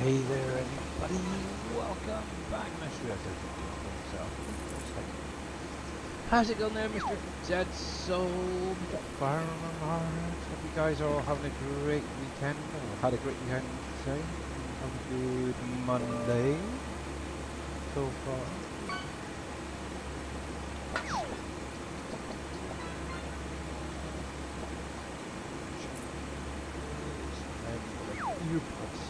Hey there, everybody. Welcome back. How's it going there, Mr. Dead Soul, Mr. Farmer Mark? Hope you guys are all having a great weekend. Or had a great weekend today. Have a good Monday so far. Earbuds.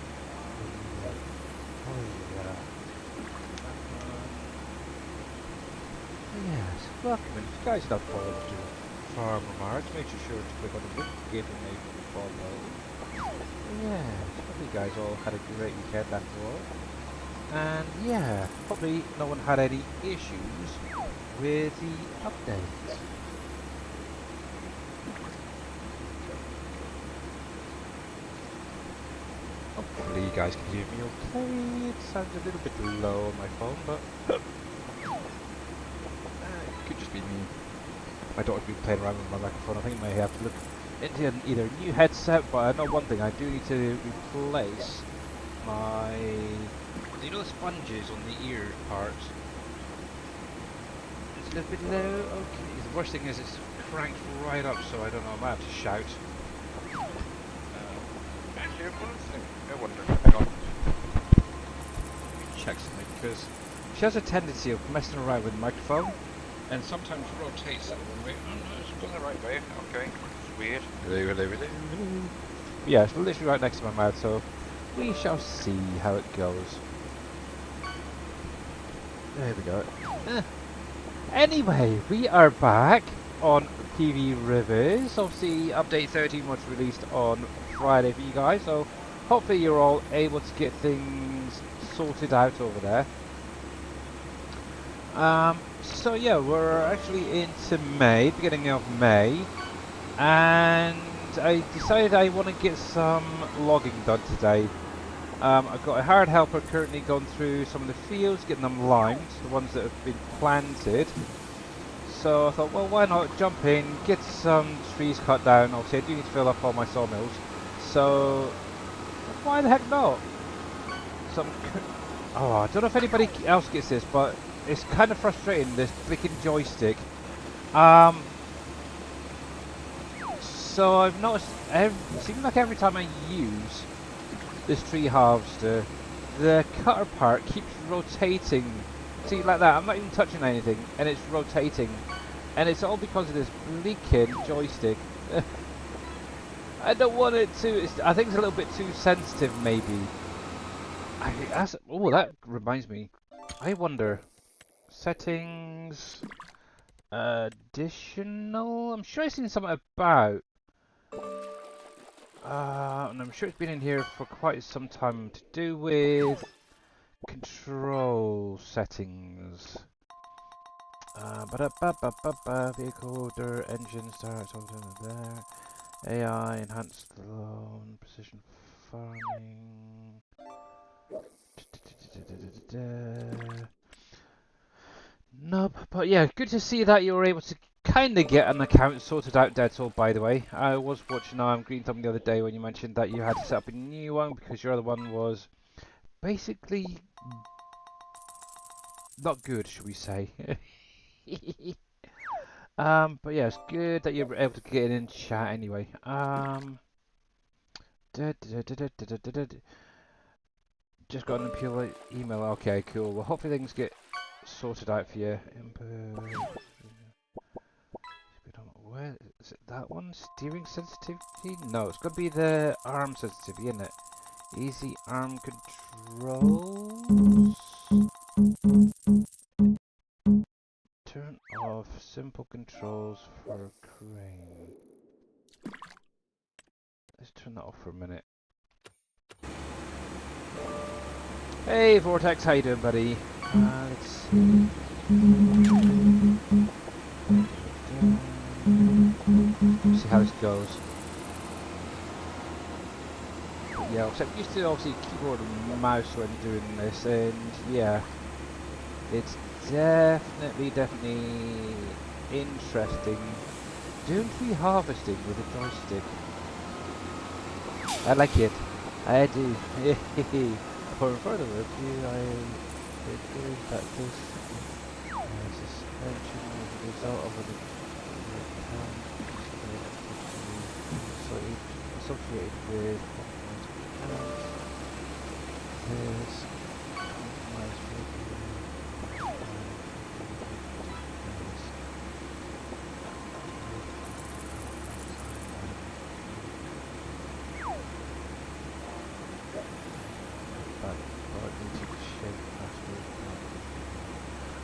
Oh yeah. Yes, welcome. If you guys have followed to Farmer Marks, make sure to click on the link given to follow. Yes, hope you guys all had a great weekend after all. And yeah, probably no one had any issues with the update. Hopefully you guys can hear me okay. It sounds a little bit low on my phone, but it could just be me. My daughter's been playing around with my microphone. I think I may have to look into either a new headset, but I know one thing, I do need to replace my, you know, the sponges on the ear part. It's a little bit low. Okay, the worst thing is it's cranked right up, so I don't know, I might have to shout. Actually, one thing I wonder, hang on. Check something, because she has a tendency of messing around with the microphone and sometimes rotates it one way. Oh no, it's going the right way, okay. It's weird. Really? Yeah, it's literally right next to my mouth, so we shall see how it goes. There we go. Anyway, we are back on PV Rivers. Obviously, update 13 was released on Friday for you guys, so hopefully you're all able to get things sorted out over there. So yeah, we're actually into May, beginning of May, and I decided I want to get some logging done today. I've got a hard helper currently going through some of the fields, getting them limed, the ones that have been planted. So I thought, well, why not jump in, get some trees cut down. Obviously I do need to fill up all my sawmills, so why the heck not? Oh, I don't know if anybody else gets this, but it's kind of frustrating, this freaking joystick. So I've noticed, it seems like every time I use this tree harvester, the cutter part keeps rotating. See, like that, I'm not even touching anything, and it's rotating. And it's all because of this bleaking joystick. I don't want it to, I think it's a little bit too sensitive, maybe. Oh, that reminds me. I wonder, settings, additional, I'm sure I've seen something about, and I'm sure it's been in here for quite some time, to do with control settings. Vehicle order, engine start, something there. AI, enhanced loan, precision farming. Nope, but yeah, good to see that you were able to kind of get an account sorted out, Dead Soul, by the way. I was watching Green Thumb the other day when you mentioned that you had to set up a new one because your other one was basically not good, should we say. But yeah, it's good that you were able to get in chat anyway. Just got an appeal email. Okay, cool. Well, hopefully things get sorted out for you. Where is it? That one? Steering sensitivity? No, it's got to be the arm sensitivity, isn't it? Easy arm controls. Turn off simple controls for crane. Let's turn that off for a minute. Hey Vortex, how you doing, buddy? Let's see. See how this goes. But yeah, I'm used to obviously keyboard and mouse when doing this, and yeah, it's definitely interesting doing tree harvesting with a joystick. I like it. I do. Upon further review, I conclude that this suspension was a result of an account associated with compromised accounts. This compromised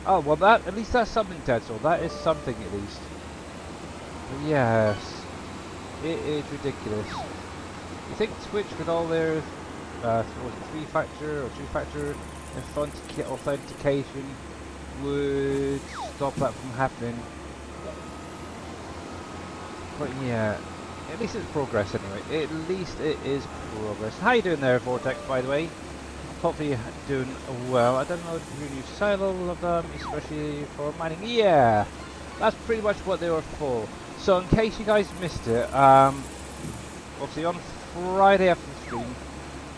Oh, well that, at least that's something, Tetzel. That is something at least. But yes, it is ridiculous. You think Twitch with all their, what was it, three-factor or two-factor authentication would stop that from happening? But yeah, at least it's progress anyway. At least it is progress. How you doing there, Vortex, by the way? Hopefully you're doing well. I don't know if your new silo of them, especially for mining. Yeah, that's pretty much what they were for. So in case you guys missed it, obviously on Friday after the stream,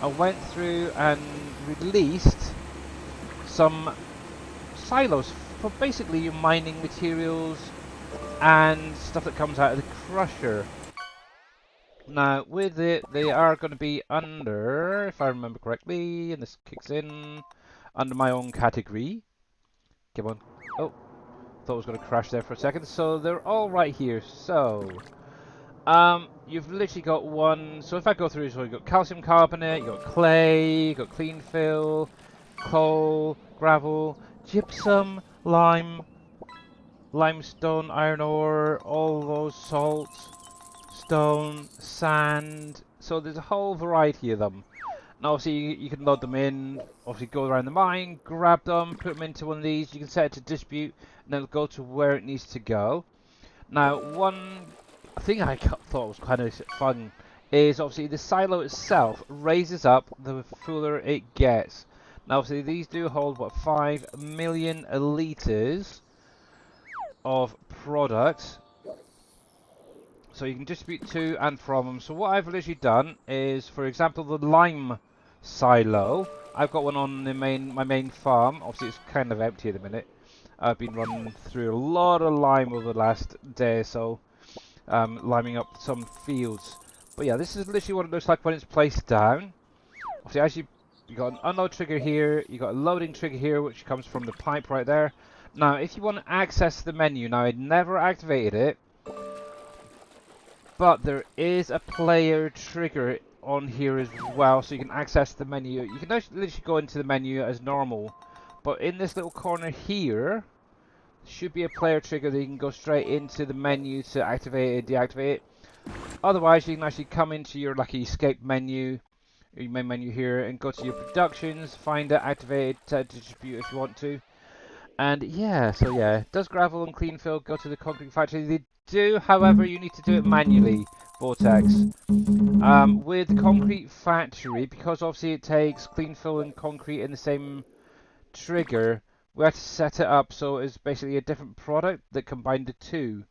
I went through and released some silos for basically your mining materials and stuff that comes out of the crusher. Now, with it, they are going to be under, if I remember correctly, and this kicks in, under my own category. Come on. Oh, thought I was going to crash there for a second. So, they're all right here. So, you've literally got one. So, if I go through, so you've got calcium carbonate, you've got clay, you've got clean fill, coal, gravel, gypsum, lime, limestone, iron ore, all those salts, stone, sand. So there's a whole variety of them. Now obviously you can load them in, obviously go around the mine, grab them, put them into one of these. You can set it to dispute and then it'll go to where it needs to go. Now one thing I thought was kind of fun is obviously the silo itself raises up the fuller it gets. Now obviously these do hold what, 5 million litres of product. So you can distribute to and from them. So what I've literally done is, for example, the lime silo. I've got one on my main farm. Obviously, it's kind of empty at the minute. I've been running through a lot of lime over the last day or so, liming up some fields. But yeah, this is literally what it looks like when it's placed down. Obviously, as you got an unload trigger here, you got a loading trigger here, which comes from the pipe right there. Now, if you want to access the menu, now I never activated it. But there is a player trigger on here as well, so you can access the menu. You can literally go into the menu as normal, but in this little corner here, should be a player trigger that you can go straight into the menu to activate it, deactivate it. Otherwise, you can actually come into your lucky escape menu, your main menu here, and go to your productions, find it, activate it, distribute if you want to. And yeah, so yeah, does gravel and clean fill go to the concrete factory? They do, however, you need to do it manually, Vortex. With the concrete factory, because obviously it takes clean fill and concrete in the same trigger, we have to set it up so it's basically a different product that combined the two.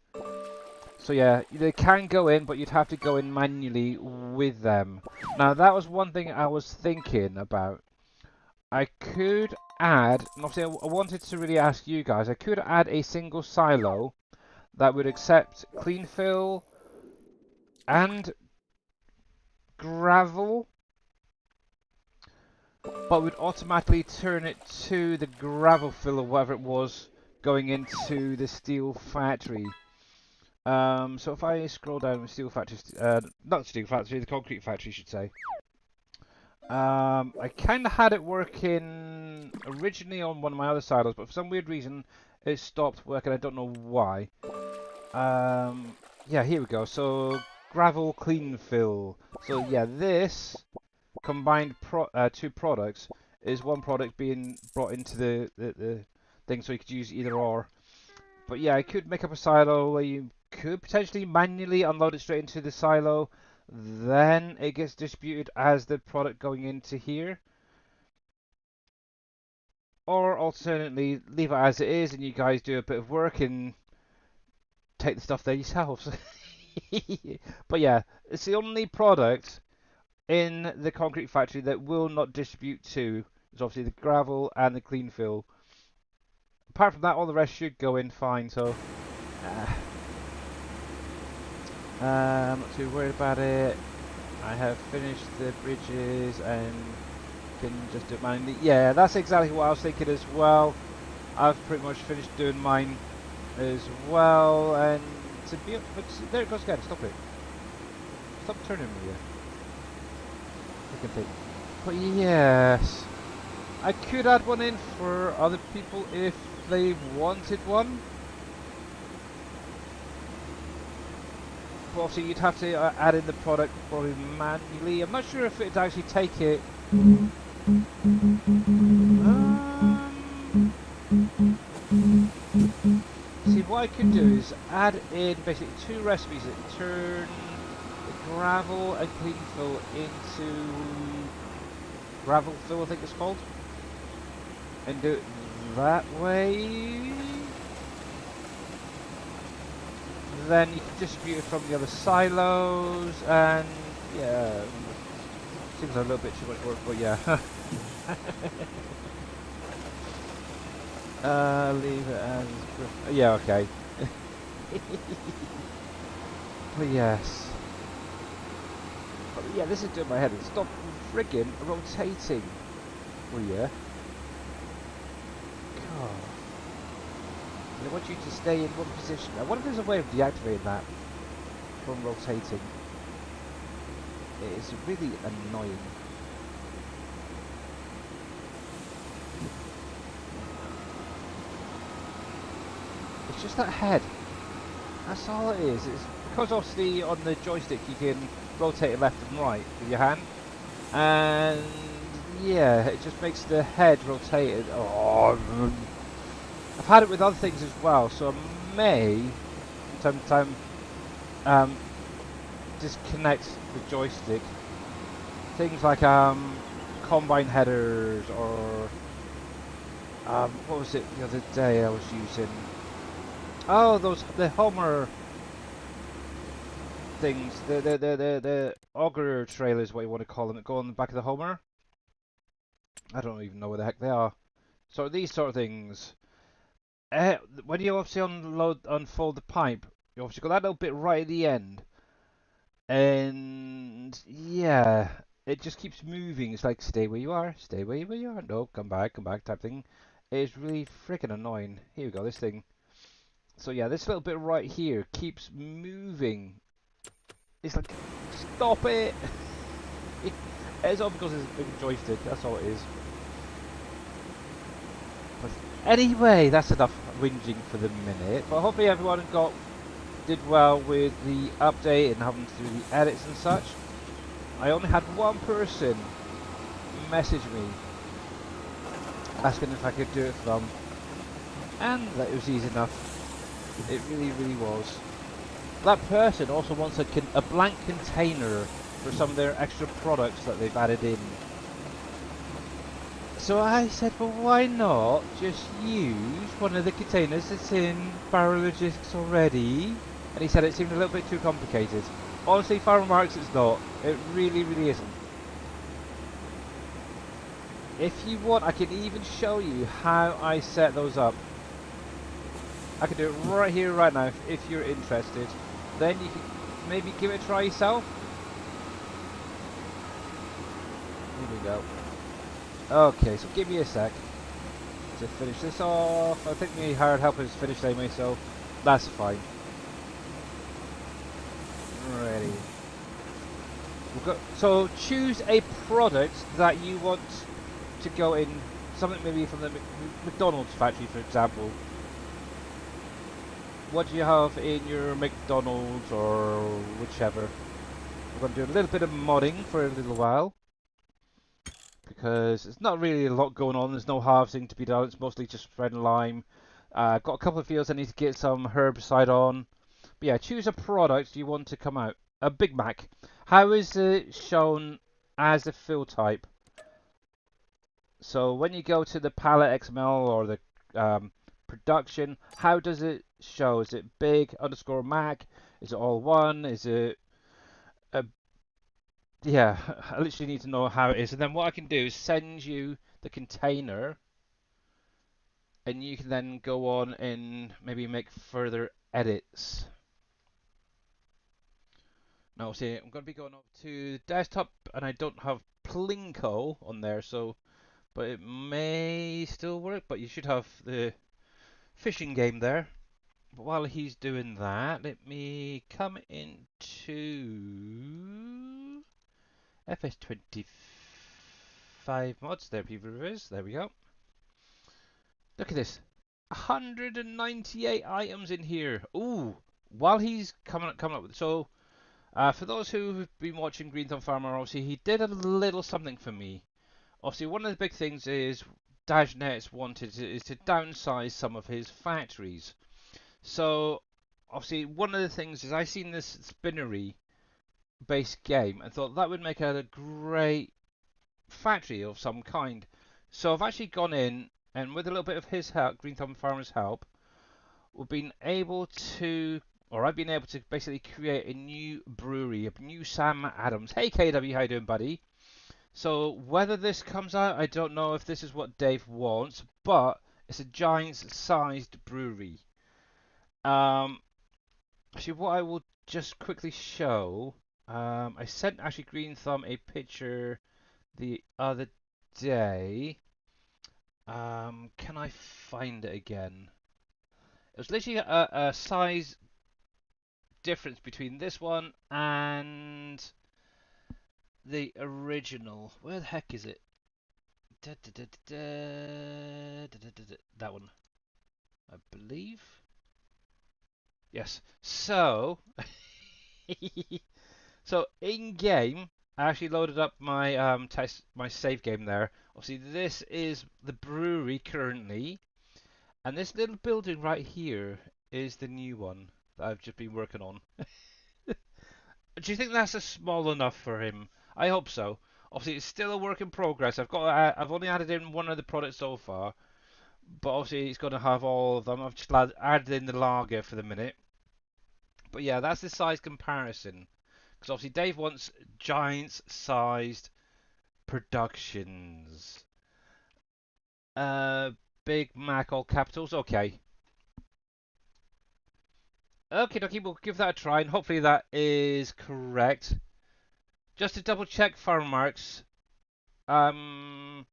So yeah, they can go in, but you'd have to go in manually with them. Now that was one thing I was thinking about. I could add, and obviously I wanted to really ask you guys, I could add a single silo that would accept clean fill and gravel, but would automatically turn it to the gravel fill or whatever it was going into the steel factory. So if I scroll down the steel factory, not the steel factory, the concrete factory, I should say. I kind of had it working originally on one of my other silos, but for some weird reason it stopped working. I don't know why. Yeah, here we go. So gravel clean fill. So yeah, this combined two products is one product being brought into the thing, so you could use either or. But yeah, I could make up a silo where you could potentially manually unload it straight into the silo. Then it gets distributed as the product going into here. Or alternately, leave it as it is and you guys do a bit of work and take the stuff there yourselves. But yeah, it's the only product in the concrete factory that will not distribute to is obviously the gravel and the clean fill. Apart from that, all the rest should go in fine. So, not too worried about it. I have finished the bridges and can just do it manually. Yeah, that's exactly what I was thinking as well. I've pretty much finished doing mine as well, and to be but there it goes again. Stop it. Stop turning me here. Thing. But yes, I could add one in for other people if they wanted one. But obviously you'd have to add in the product probably manually. I'm not sure if it'd actually take it. See, what I could do is add in basically 2 recipes that turn the gravel and clean fill into gravel fill, I think it's called, and do it that way. Then you can distribute it from the other silos, and yeah, seems a little bit too much work, but yeah. Leave it as... yeah, okay. But yes. But yeah, this is doing my head in. Stop friggin' rotating. Oh yeah. God. I want you to stay in one position. I wonder if there's a way of deactivating that from rotating. It is really annoying. It's just that head. That's all it is. It's because obviously on the joystick you can rotate it left and right with your hand. And yeah, it just makes the head rotate. Oh, I've had it with other things as well, so I may from time to time disconnect the joystick. Things like combine headers or what was it the other day I was using? Oh, the Homer things, the auger trailers, what you want to call them, that go on the back of the Homer. I don't even know where the heck they are. So these sort of things. When you obviously unfold the pipe, you obviously got that little bit right at the end, and yeah, it just keeps moving. It's like stay where you are, stay where you are. No, come back type thing. It's really freaking annoying. Here we go, this thing. So yeah, this little bit right here keeps moving. It's like, stop it! It's all because it's a big joystick, that's all it is. But anyway, that's enough whinging for the minute. But hopefully everyone did well with the update and having to do the edits and such. I only had one person message me asking if I could do it for them. And that was easy enough. It really, really was. That person also wants a blank container for some of their extra products that they've added in. So I said, well, why not just use one of the containers that's in Barrelogist already? And he said it seemed a little bit too complicated. Honestly, Farmer Marks, it's not. It really, really isn't. If you want, I can even show you how I set those up. I can do it right here, right now, if you're interested. Then you can maybe give it a try yourself. Here we go. Okay, so give me a sec to finish this off. I think my hired helper is finished anyway, so that's fine. Ready. We'll go. So choose a product that you want to go in. Something maybe from the McDonald's factory, for example. What do you have in your McDonald's or whichever? We're going to do a little bit of modding for a little while. Because there's not really a lot going on. There's no harvesting to be done. It's mostly just spreading lime. Got a couple of fields I need to get some herbicide on. But yeah, choose a product you want to come out. A Big Mac. How is it shown as a fill type? So when you go to the palette XML or the production, how does it show? Is it big _Mac? Is it all one? Is it a yeah, I literally need to know how it is, and then what I can do is send you the container, and you can then go on and maybe make further edits. Now, see, I'm going to be going up to the desktop, and I don't have Plinko on there, so but it may still work. But you should have the fishing game there. But while he's doing that, let me come into FS25 mods. There, people is. There we go. Look at this. 198 items in here. Ooh, while he's coming up with so for those who have been watching Green Thumb Farmer, obviously he did a little something for me. Obviously, one of the big things is Dajnet's wanted is to downsize some of his factories. So obviously, one of the things is I seen this spinnery based game and thought that would make a great factory of some kind. So I've actually gone in and with a little bit of his help, Green Thumb Farmer's help, we've been able to, or I've been able to basically create a new brewery, a new Sam Adams. Hey KW, how you doing, buddy? So whether this comes out, I don't know if this is what Dave wants, but it's a giant-sized brewery. Um, actually, what I will just quickly show, I sent actually Green Thumb a picture the other day. Can I find it again? It was literally a size difference between this one and the original. Where the heck is it? That one, I believe. Yes. So, so in game, I actually loaded up my my save game there. Obviously, this is the brewery currently, and this little building right here is the new one that I've just been working on. Do you think that's a small enough for him? I hope so. Obviously, it's still a work in progress. I've only added in one of the products so far, but obviously it's going to have all of them. I've just added in the lager for the minute. But yeah, that's the size comparison. Because obviously Dave wants giant-sized productions. Uh, Big Mac all capitals. Okay. Okay, dokie, we'll give that a try, and hopefully that is correct. Just to double check farm marks. Um,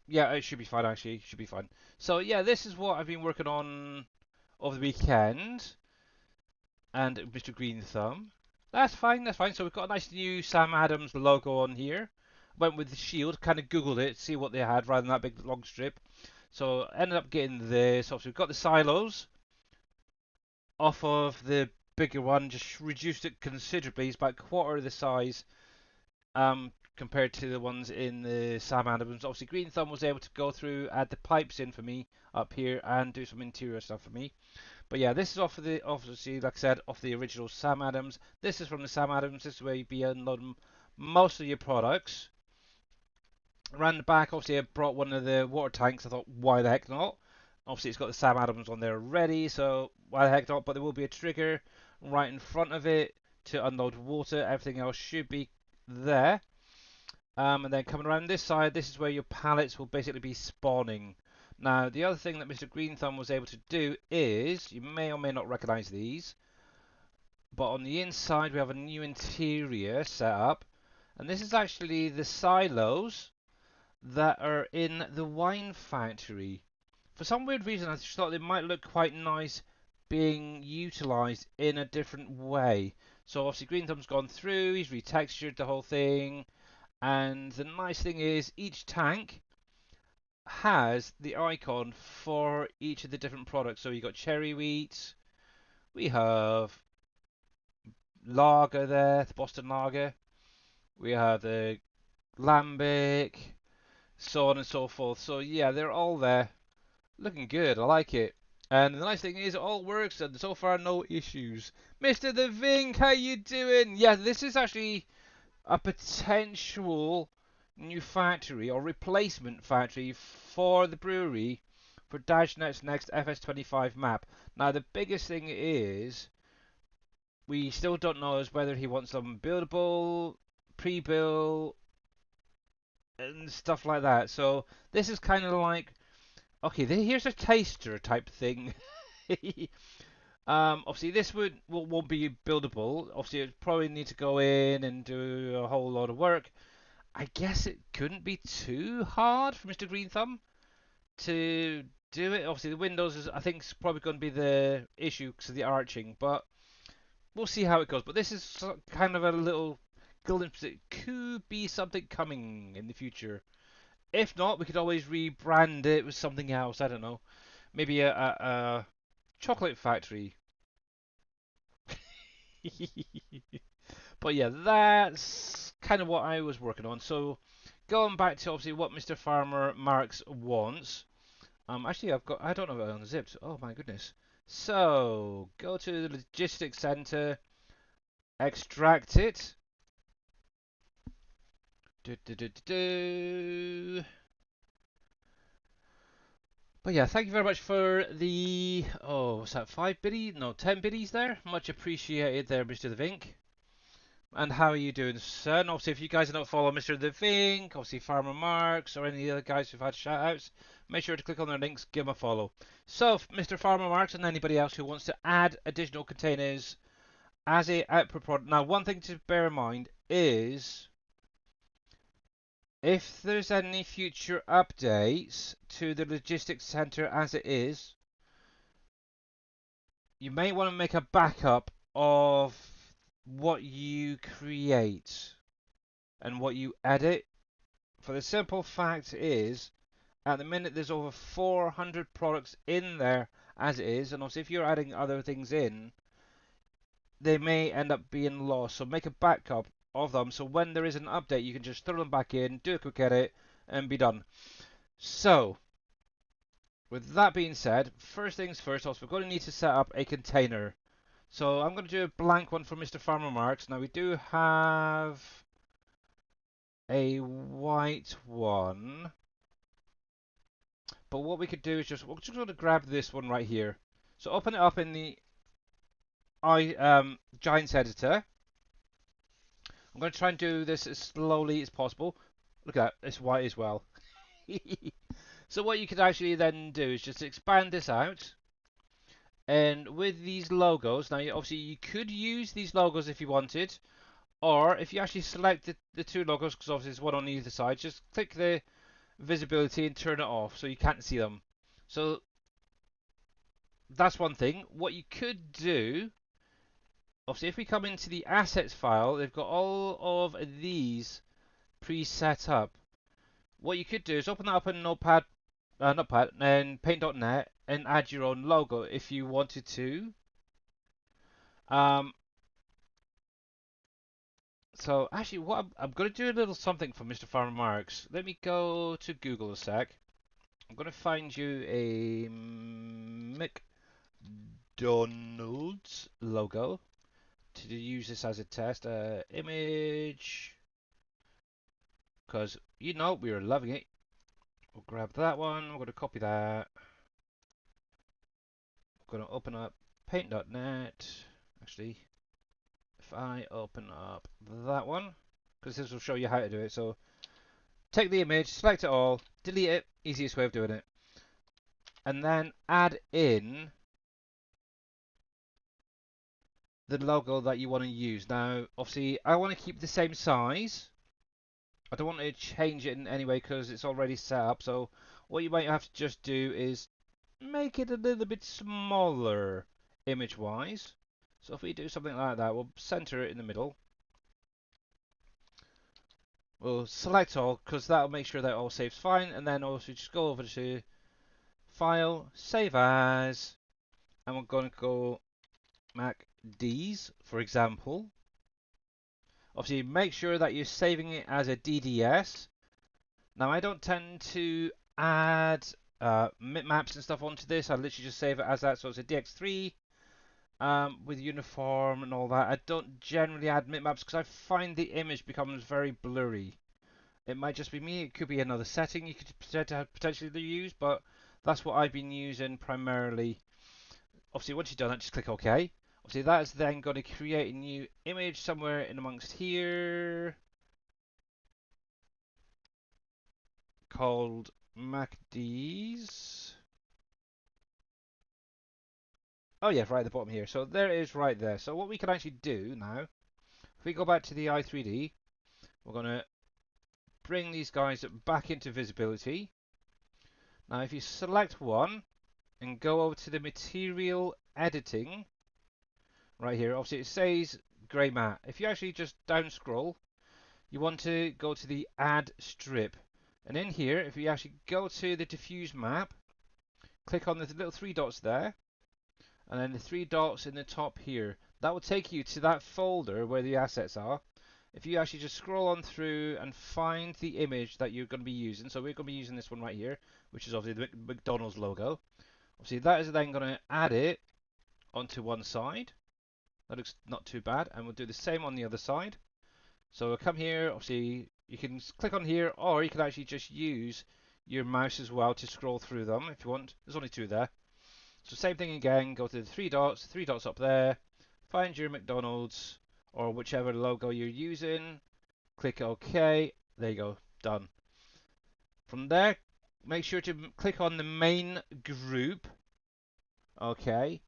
yeah, it should be fine actually. It should be fine. So yeah, this is what I've been working on over the weekend, and Mr. Green Thumb. That's fine. That's fine. So we've got a nice new Sam Adams logo on here. Went with the shield. Kind of googled it, see what they had, rather than that big long strip. So ended up getting this. Obviously, we've got the silos off of the bigger one. Just reduced it considerably. It's about a quarter of the size. Compared to the ones in the Sam Adams. Obviously, Green Thumb was able to go through, add the pipes in for me up here, and do some interior stuff for me. But yeah, this is off of the, obviously, like I said, off the original Sam Adams. This is from the Sam Adams. This is where you'd be unloading most of your products. Around the back, obviously, I brought one of the water tanks. I thought, why the heck not? Obviously, it's got the Sam Adams on there already, so why the heck not? But there will be a trigger right in front of it to unload water. Everything else should be there. And then coming around this side, this is where your pallets will basically be spawning. Now, the other thing that Mr. Green Thumb was able to do is, you may or may not recognize these, but on the inside we have a new interior set up. And this is actually the silos that are in the wine factory. For some weird reason, I just thought they might look quite nice being utilized in a different way. So obviously Green Thumb's gone through, he's retextured the whole thing. And the nice thing is each tank has the icon for each of the different products. So you got cherry wheat, we have lager there, the Boston lager, we have the lambic, so on and so forth. So yeah, they're all there, looking good. I like it. And the nice thing is it all works and so far no issues. Mr. The Vink, how you doing? Yeah, this is actually a potential new factory or replacement factory for the brewery for Dajnet's next FS25 map. Now the biggest thing is we still don't know is whether he wants them buildable pre-built and stuff like that. So this is kind of like, okay, here's a taster type thing. Obviously, this won't be buildable. Obviously, it probably need to go in and do a whole lot of work. I guess it couldn't be too hard for Mr. Green Thumb to do it. Obviously, the windows I think is probably going to be the issue because of the arching, but we'll see how it goes. But this is kind of a little glimpse. It could be something coming in the future. If not, we could always rebrand it with something else. I don't know. Maybe a chocolate factory. But yeah, that's kind of what I was working on. So going back to obviously what Mr. Farmer Marks wants. Actually, I don't know if I unzipped. Oh my goodness. So go to the logistics center, extract it. Do, do, do, do, do. But yeah, thank you very much for the, oh, what's that, 5 biddies? No, 10 biddies there. Much appreciated there, Mr. The Vink. And how are you doing, sir? And obviously, if you guys are not following Mr. The Vink, obviously Farmer Marks, or any of the other guys who've had shout-outs, make sure to click on their links, give them a follow. So, Mr. Farmer Marks and anybody else who wants to add additional containers as a output product. Now, one thing to bear in mind is if there's any future updates to the logistics center as it is, you may want to make a backup of what you create and what you edit. For the simple fact is, at the minute there's over 400 products in there as it is, and also if you're adding other things in, they may end up being lost. So make a backup of them, so when there is an update, you can just throw them back in, do a quick edit, and be done. So, with that being said, first things first, also we're going to need to set up a container. So I'm going to do a blank one for Mr. Farmer Marks. Now we do have a white one, but what we could do is we're just going to grab this one right here. So open it up in the Giants editor. I'm going to try and do this as slowly as possible. Look at that, it's white as well. So what you could actually then do is just expand this out. And with these logos, now obviously you could use these logos if you wanted, or if you actually select the two logos, because obviously there's one on either side, just click the visibility and turn it off so you can't see them. So that's one thing. What you could do, obviously if we come into the assets file, they've got all of these pre-set up. What you could do is open that up in Notepad, and Paint.net and add your own logo if you wanted to. So actually, what I'm going to do a little something for Mr. Farmer Marks. Let me go to Google a sec. I'm going to find you a McDonald's logo to use this as a test image, because you know we are loving it. We'll grab that one. We're going to copy that. We're going to open up Paint.net. Actually, if I open up that one, because this will show you how to do it. So take the image, select it all, delete it, easiest way of doing it. And then add in the logo that you want to use. Now, obviously, I want to keep the same size. I don't want to change it in any way because it's already set up. So what you might have to just do is make it a little bit smaller image-wise. So if we do something like that, we'll center it in the middle. We'll select all because that'll make sure that all saves fine. And then also just go over to File, Save As, and we're going to go MacDs, for example. Obviously, make sure that you're saving it as a DDS. Now, I don't tend to add bitmaps and stuff onto this. I literally just save it as that, so it's a DX3 with uniform and all that. I don't generally add bitmaps because I find the image becomes very blurry. It might just be me. It could be another setting you could potentially use, but that's what I've been using primarily. Obviously, once you've done that, just click OK. Obviously, that is then going to create a new image somewhere in amongst here. called MacD's. Oh yeah, right at the bottom here. So there it is right there. So what we can actually do now, if we go back to the i3D, we're going to bring these guys back into visibility. Now if you select one and go over to the material editing, right here, obviously it says grey matte. If you actually just down scroll, you want to go to the add strip. And in here, if you actually go to the diffuse map, click on the little three dots there, and then the three dots in the top here. That will take you to that folder where the assets are. If you actually just scroll on through and find the image that you're going to be using, so we're going to be using this one right here, which is obviously the McDonald's logo. Obviously that is then going to add it onto one side. That looks not too bad, and we'll do the same on the other side. So we'll come here, obviously you can click on here, or you can actually just use your mouse as well to scroll through them if you want. There's only two there. So same thing again, go to the three dots up there, find your McDonald's or whichever logo you're using, click OK, there you go, done. From there, make sure to click on the main group, okay,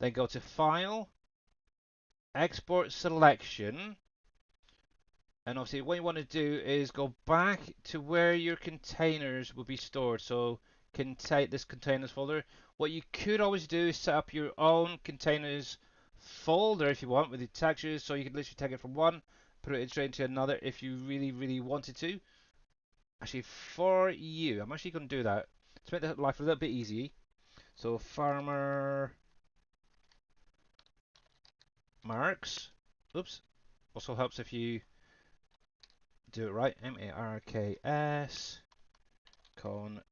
then go to File, Export Selection, and obviously what you want to do is go back to where your containers will be stored. So this containers folder. What you could always do is set up your own containers folder if you want with the textures, so you can literally take it from one, put it straight into another if you really wanted to. Actually, for you, I'm actually going to do that to make the life a little bit easy. So farmer marks. Oops. Also helps if you do it right. MARKS containers.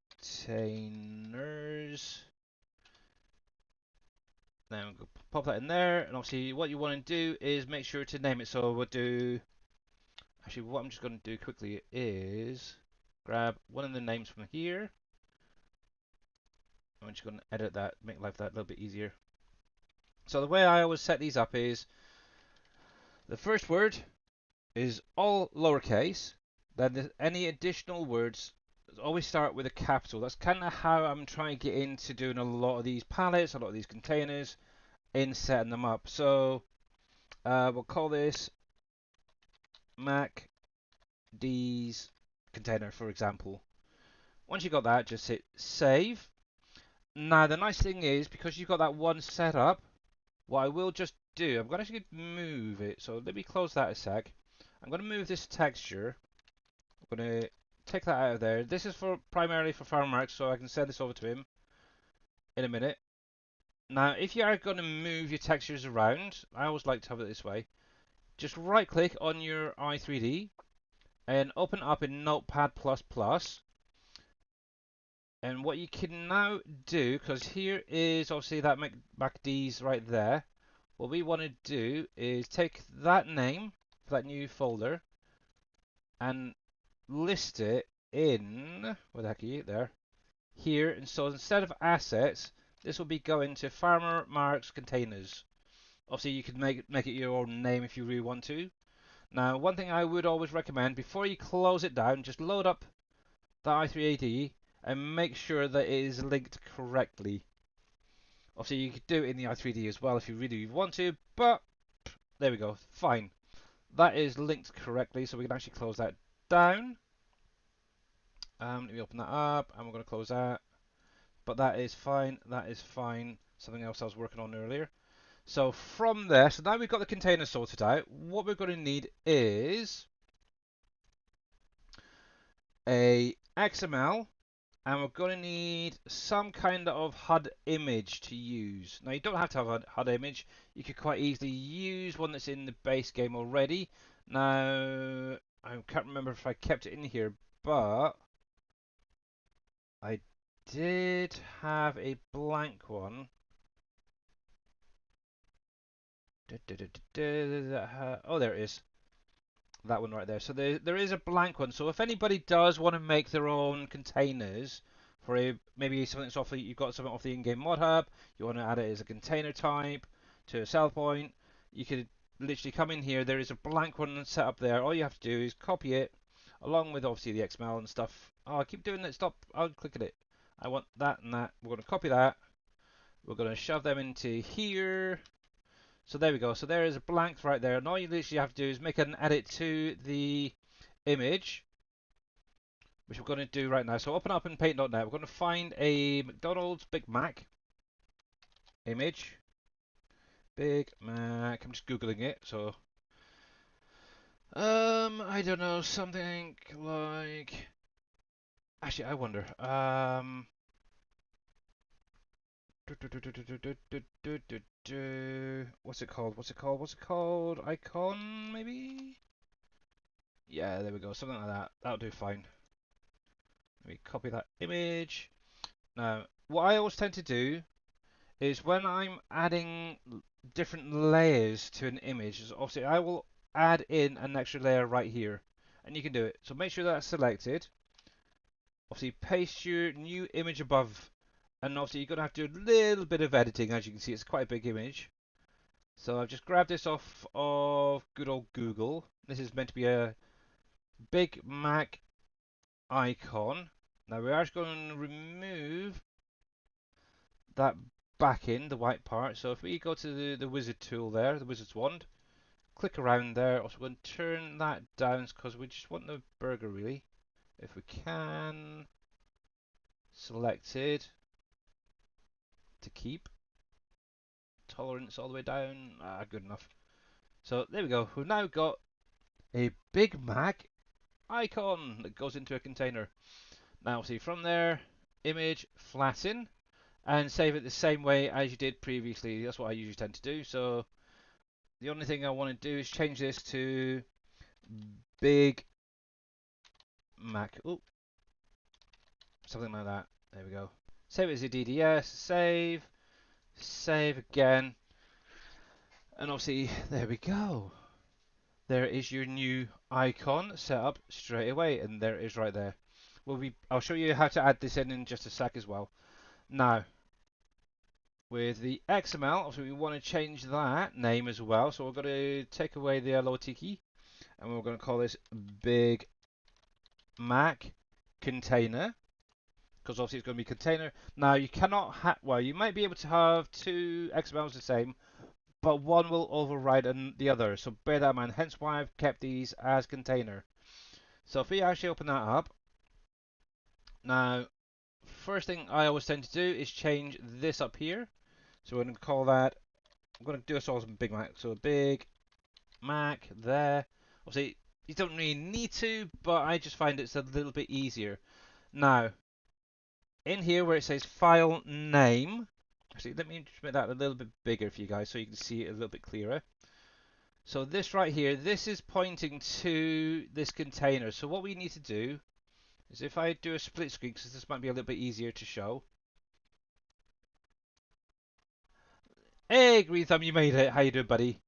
Then we'll pop that in there, and obviously what you want to do is make sure to name it. So we'll do. Actually, what I'm just going to do quickly is grab one of the names from here. I'm just going to edit that, make life that a little bit easier. So the way I always set these up is the first word is all lowercase. Then any additional words always start with a capital. That's kind of how I'm trying to get into doing a lot of these palettes, a lot of these containers, in setting them up. So we'll call this MacD's container, for example. Once you got that, just hit save. Now the nice thing is, because you've got that one set up, what I will just do, I'm going to actually move it. So let me close that a sec. I'm going to move this texture. I'm going to take that out of there. This is for primarily for Farmer Mark, so I can send this over to him in a minute. Now, if you are going to move your textures around, I always like to have it this way. Just right click on your i3D and open up in Notepad++. And what you can now do, because here is obviously that MacD's right there. What we want to do is take that name for that new folder and list it in, where the heck are you, there, here. And so instead of assets, this will be going to Farmer Marks Containers. Obviously you can make it your own name if you really want to. Now one thing I would always recommend, before you close it down, just load up the i3AD and make sure that it is linked correctly. Obviously you could do it in the i3D as well if you really want to, but there we go, fine. That is linked correctly, so we can actually close that down. Let me open that up, and we're going to close that. But that is fine, that is fine. Something else I was working on earlier. So from there, so now we've got the container sorted out, what we're going to need is a XML, and we're going to need some kind of HUD image to use. Now you don't have to have a HUD image, you could quite easily use one that's in the base game already. Now I can't remember if I kept it in here, but I did have a blank one. Oh, there it is. That one right there. So there is a blank one. So if anybody does want to make their own containers for maybe something that's you've got something off the in-game mod hub, you want to add it as a container type to a sell point, you could literally come in here. There is a blank one set up there. All you have to do is copy it, along with obviously the XML and stuff. Oh, I keep doing it. Stop. I'll click at it. I want that and that. We're going to copy that. We're going to shove them into here. So there we go. So there is a blank right there. And all you literally have to do is make an edit to the image, which we're going to do right now. So open up in Paint.net. We're going to find a McDonald's Big Mac image. Big Mac. I'm just Googling it. So, I don't know. Something like. Actually, I wonder. What's it called? What's it called? What's it called? Icon, maybe? Yeah, there we go. Something like that. That'll do fine. Let me copy that image. Now, what I always tend to do is when I'm adding different layers to an image, is obviously I will add in an extra layer right here. And you can do it. So make sure that's selected. Obviously, paste your new image above. And obviously, you're going to have to do a little bit of editing. As you can see, it's quite a big image. So I've just grabbed this off of good old Google. This is meant to be a Big Mac icon. Now we're actually going to remove that back in the white part. So if we go to the wizard tool there, the wizard's wand, click around there. Also, we're going to turn that down because we just want the burger really. If we can, selected to keep. Tolerance all the way down. Ah, good enough. So there we go. We've now got a Big Mac icon that goes into a container. Now see from there, image, flatten, and save it the same way as you did previously. That's what I usually tend to do. So the only thing I want to do is change this to Big Mac. Oh, something like that. There we go. Save it as a DDS. Save. Save again. And obviously, there we go. There is your new icon set up straight away, and there it is right there. I'll show you how to add this in just a sec as well. Now, with the XML, obviously we want to change that name as well. So we're going to take away the LOT key, and we're going to call this Big Mac Container, because obviously it's going to be container. Now you cannot well, you might be able to have two XMLs the same, but one will override the other. So bear that in mind. Hence why I've kept these as container. So if we actually open that up, now first thing I always tend to do is change this up here. So we're going to call that. I'm going to do a sort of Big Mac. So Big Mac there. Obviously, you don't really need to, but I just find it's a little bit easier. Now, in here where it says file name, actually, let me just make that a little bit bigger for you guys so you can see it a little bit clearer. So this right here, this is pointing to this container. So what we need to do is if I do a split screen, because this might be a little bit easier to show. Hey, Green Thumb, you made it. How you doing, buddy?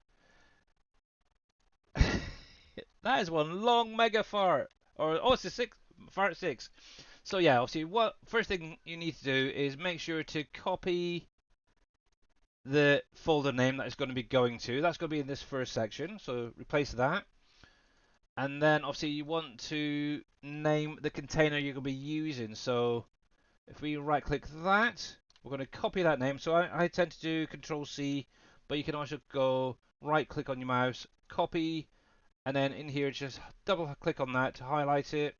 That is one long mega fart. Or oh, it's a fart 6. So yeah, obviously, what first thing you need to do is make sure to copy the folder name that it's going to be going to. That's going to be in this first section. So replace that, and then obviously you want to name the container you're going to be using. So if we right-click that, we're going to copy that name. So I tend to do Control C, but you can also go right-click on your mouse, copy. And then in here, just double click on that to highlight it.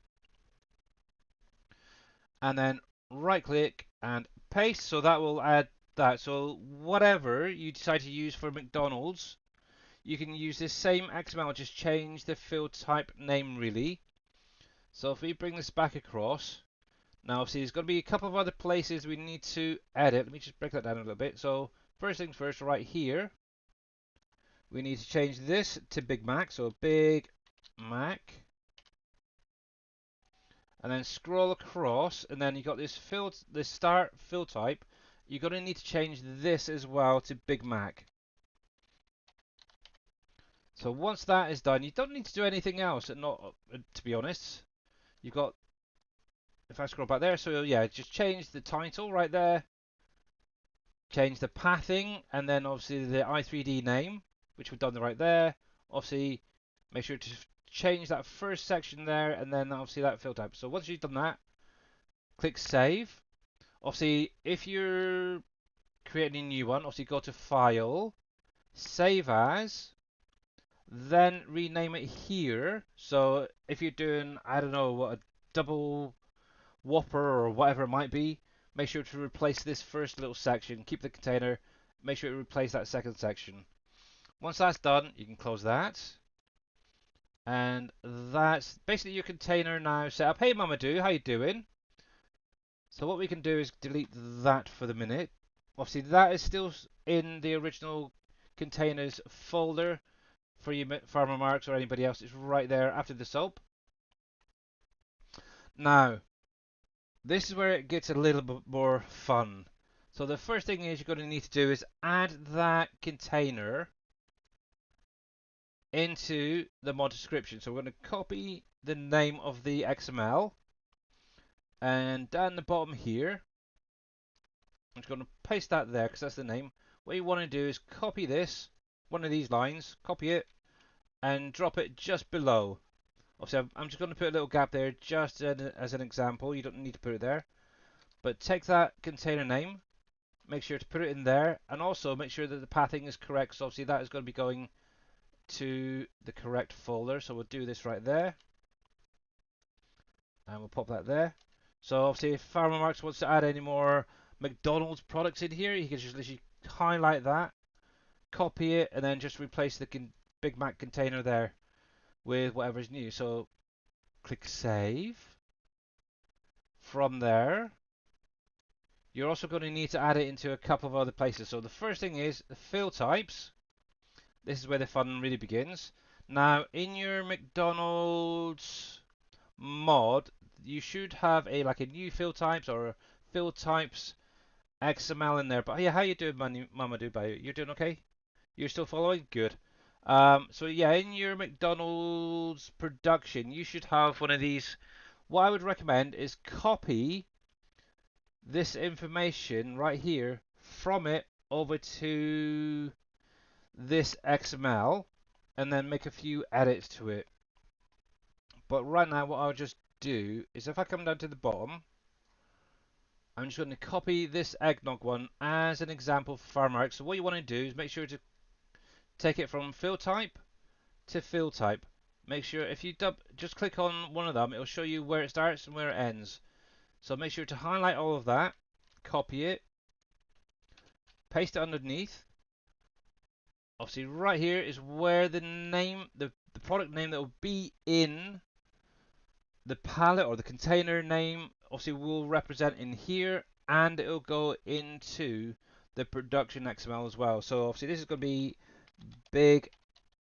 And then right click and paste. So that will add that. So whatever you decide to use for McDonald's, you can use this same XML, just change the field type name really. So if we bring this back across, now obviously there's going to be a couple of other places we need to edit. Let me just break that down a little bit. So first things first, right here, we need to change this to Big Mac. So Big Mac. And then scroll across, and then you got this start fill type. You're going to need to change this as well to Big Mac. So once that is done, you don't need to do anything else. Not to be honest, you've got. If I scroll back there, so yeah, just change the title right there. Change the pathing, and then obviously the i3D name, which we've done right there. Obviously, make sure to change that first section there, and then obviously that fill type. So once you've done that, click save. Obviously, if you're creating a new one, obviously go to File, Save As, then rename it here. So if you're doing, I don't know, what a double Whopper or whatever it might be, make sure to replace this first little section. Keep the container. Make sure to replace that second section. Once that's done, you can close that. And that's basically your container now set up. Hey Mamadou, how you doing? So what we can do is delete that for the minute. Obviously that is still in the original containers folder for you Farmer Marks or anybody else. It's right there after the soap. Now, this is where it gets a little bit more fun. So the first thing is you're going to need to do is add that container into the mod description. So we're going to copy the name of the XML, and down the bottom here, I'm just going to paste that there because that's the name. What you want to do is copy this, one of these lines, copy it, and drop it just below. Obviously, I'm just going to put a little gap there just as an example. You don't need to put it there. But take that container name, make sure to put it in there, and also make sure that the pathing is correct. So obviously that is going to be going to the correct folder. So we'll do this right there, and we'll pop that there. So obviously if Farmer Marks wants to add any more McDonald's products in here, he can just literally highlight that, copy it, and then just replace the Big Mac container there with whatever's new. So click save. From there, you're also going to need to add it into a couple of other places. So the first thing is the fill types. This is where the fun really begins. Now, in your McDonald's mod, you should have a new fill types or fill types XML in there. But yeah, how you doing, Mamadou Bayou? You're doing okay? You're still following? Good. So yeah, in your McDonald's production, you should have one of these. What I would recommend is copy this information right here from it over to this XML and then make a few edits to it. But right now what I'll just do is if I come down to the bottom, I'm just going to copy this eggnog one as an example for Farmer. So what you want to do is make sure to take it from fill type to fill type. Make sure if you just click on one of them, it'll show you where it starts and where it ends. So make sure to highlight all of that, copy it, paste it underneath. Obviously right here is where the name, the product name that will be in the palette or the container name obviously will represent in here, and it'll go into the production XML as well. So obviously this is going to be Big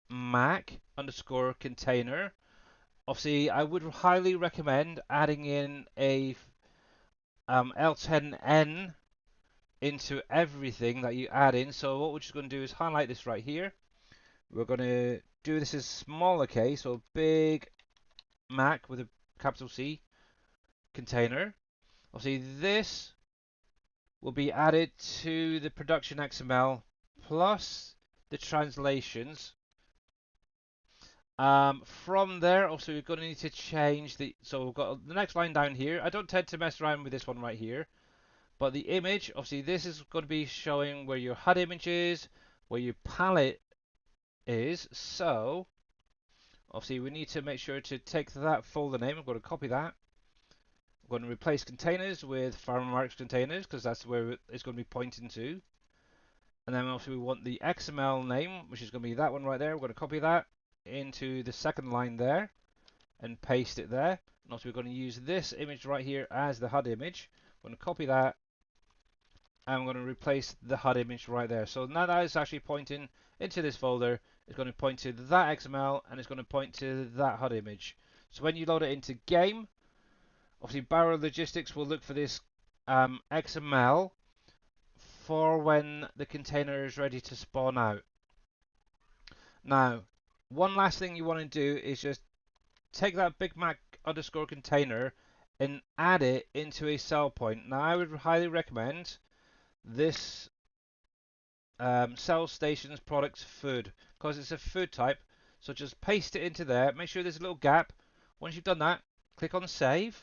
Mac underscore container. Obviously I would highly recommend adding in a L10N into everything that you add in. So what we're just going to do is highlight this right here. We're going to do this as smaller case, so Big Mac with a capital C container. Obviously this will be added to the production XML plus the translations. From there, also we're going to need to change the, so we've got the next line down here. I don't tend to mess around with this one right here, but the image, obviously this is going to be showing where your HUD image is, where your palette is. So obviously we need to make sure to take that folder name. I'm going to copy that. I'm going to replace containers with Farmer Marks containers because that's where it's going to be pointing to. And then obviously we want the XML name, which is going to be that one right there. We're going to copy that into the second line there and paste it there. And also we're going to use this image right here as the HUD image. I'm going to copy that, and I'm going to replace the HUD image right there. So now that is actually pointing into this folder. It's going to point to that XML and it's going to point to that HUD image. So when you load it into game, obviously Barrel Logistics will look for this XML for when the container is ready to spawn out. Now, one last thing you want to do is just take that Big Mac underscore container and add it into a cell point. Now, I would highly recommend this Cell Stations Products Food because it's a food type. So just paste it into there. Make sure there's a little gap. Once you've done that, click on save.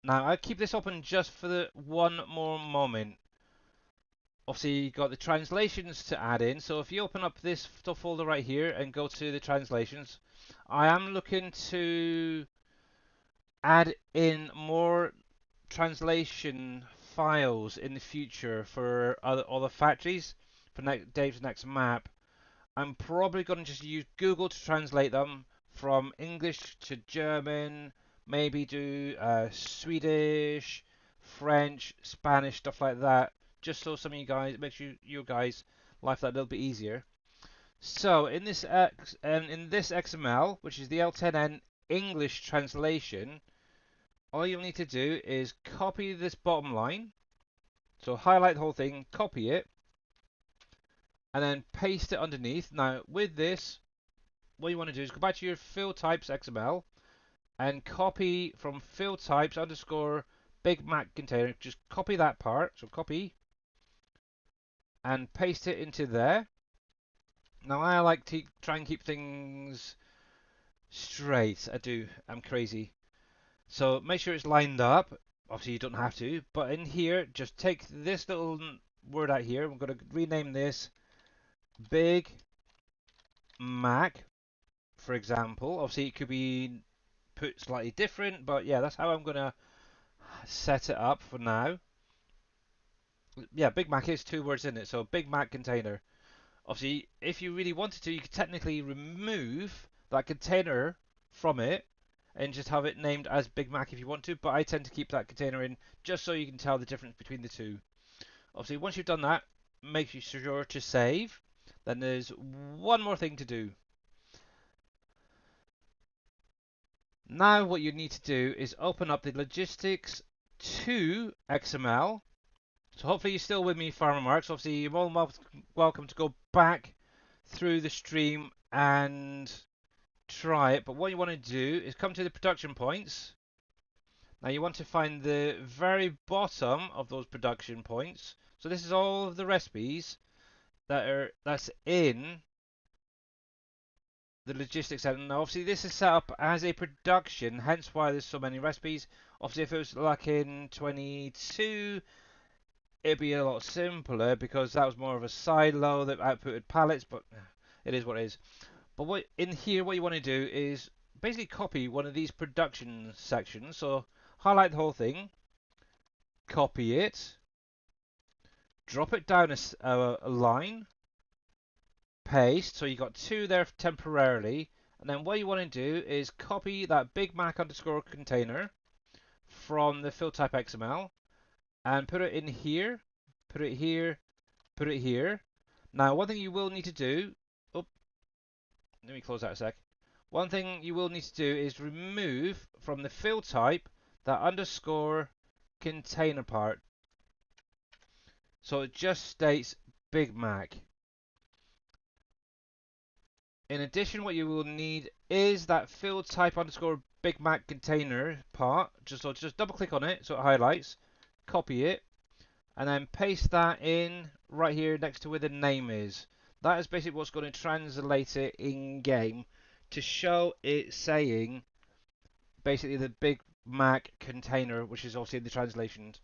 Now I keep this open just for the one more moment. Obviously you've got the translations to add in, so if you open up this folder right here and go to the translations, I am looking to add in more translation files in the future for other factories for Dave's next map. I'm probably going to just use Google to translate them from English to German, maybe do Swedish, French, Spanish, stuff like that, just so some of you guys, it makes you guys life that little bit easier. So in this XML, which is the L10N English translation, all you'll need to do is copy this bottom line. So highlight the whole thing, copy it, and then paste it underneath. Now with this, what you want to do is go back to your fill types XML and copy from fill types underscore Big Mac container. Just copy that part. So copy and paste it into there. Now I like to try and keep things straight. I do. I'm crazy. So make sure it's lined up. Obviously you don't have to, but in here, just take this little word out here. I'm going to rename this Big Mac, for example. Obviously it could be put slightly different, but yeah, that's how I'm going to set it up for now. Yeah, Big Mac is 2 words in it, so Big Mac container. Obviously, if you really wanted to, you could technically remove that container from it and just have it named as Big Mac if you want to, but I tend to keep that container in just so you can tell the difference between the two. Obviously, once you've done that, make sure to save. Then there's one more thing to do. Now what you need to do is open up the logistics to XML. So hopefully you're still with me, Farmer Marks. Obviously you're more than welcome to go back through the stream and try it. But what you want to do is come to the production points. Now you want to find the very bottom of those production points. So this is all of the recipes that's in the logistics center. Now obviously this is set up as a production, hence why there's so many recipes. Obviously if it was like in 22, it'd be a lot simpler because that was more of a silo that outputted pallets, but it is what it is. But what in here, what you want to do is basically copy one of these production sections. So highlight the whole thing, copy it, drop it down a line, paste. So you got 2 there temporarily. And then what you want to do is copy that Big Mac underscore container from the fill type XML and put it in here, put it here, put it here. Now, one thing you will need to do, oh, let me close that a sec. One thing you will need to do is remove from the fill type that underscore container part. So it just states Big Mac. In addition, what you will need is that fill type underscore Big Mac container part. Just double click on it so it highlights, copy it, and then paste that in right here next to where the name is. That is basically what's going to translate it in game to show it saying basically the Big Mac container, which is obviously in the translations.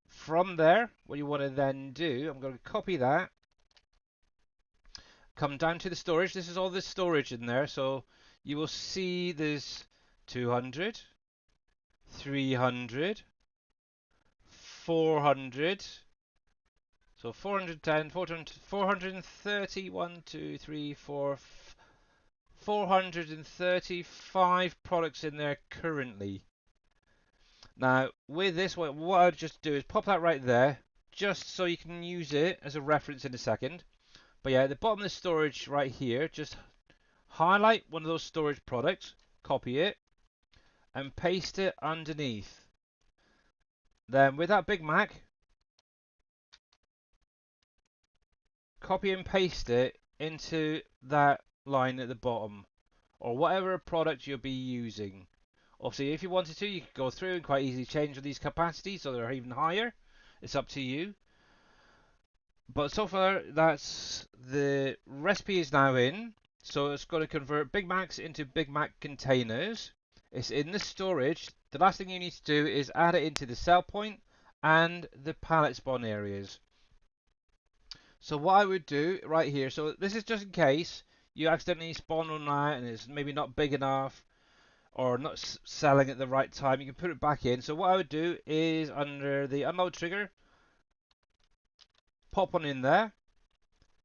From there, what you want to then do, I'm going to copy that, come down to the storage. This is all the storage in there, so you will see there's 200, 300, 400, so 410, 430, 1, 2, 3, 4, 435 products in there currently. Now, with this, what I would just do is pop that right there, just so you can use it as a reference in a second. But yeah, at the bottom of the storage right here, just highlight one of those storage products, copy it, and paste it underneath. Then with that Big Mac, copy and paste it into that line at the bottom, or whatever product you'll be using. Obviously, if you wanted to, you could go through and quite easily change these capacities so they're even higher. It's up to you. But so far, that's the recipe is now in. So it's going to convert Big Macs into Big Mac containers. It's in the storage. The last thing you need to do is add it into the sell point and the pallet spawn areas. So what I would do right here, so this is just in case you accidentally spawn on that and it's maybe not big enough or not selling at the right time, you can put it back in. So what I would do is under the unload trigger, pop one in there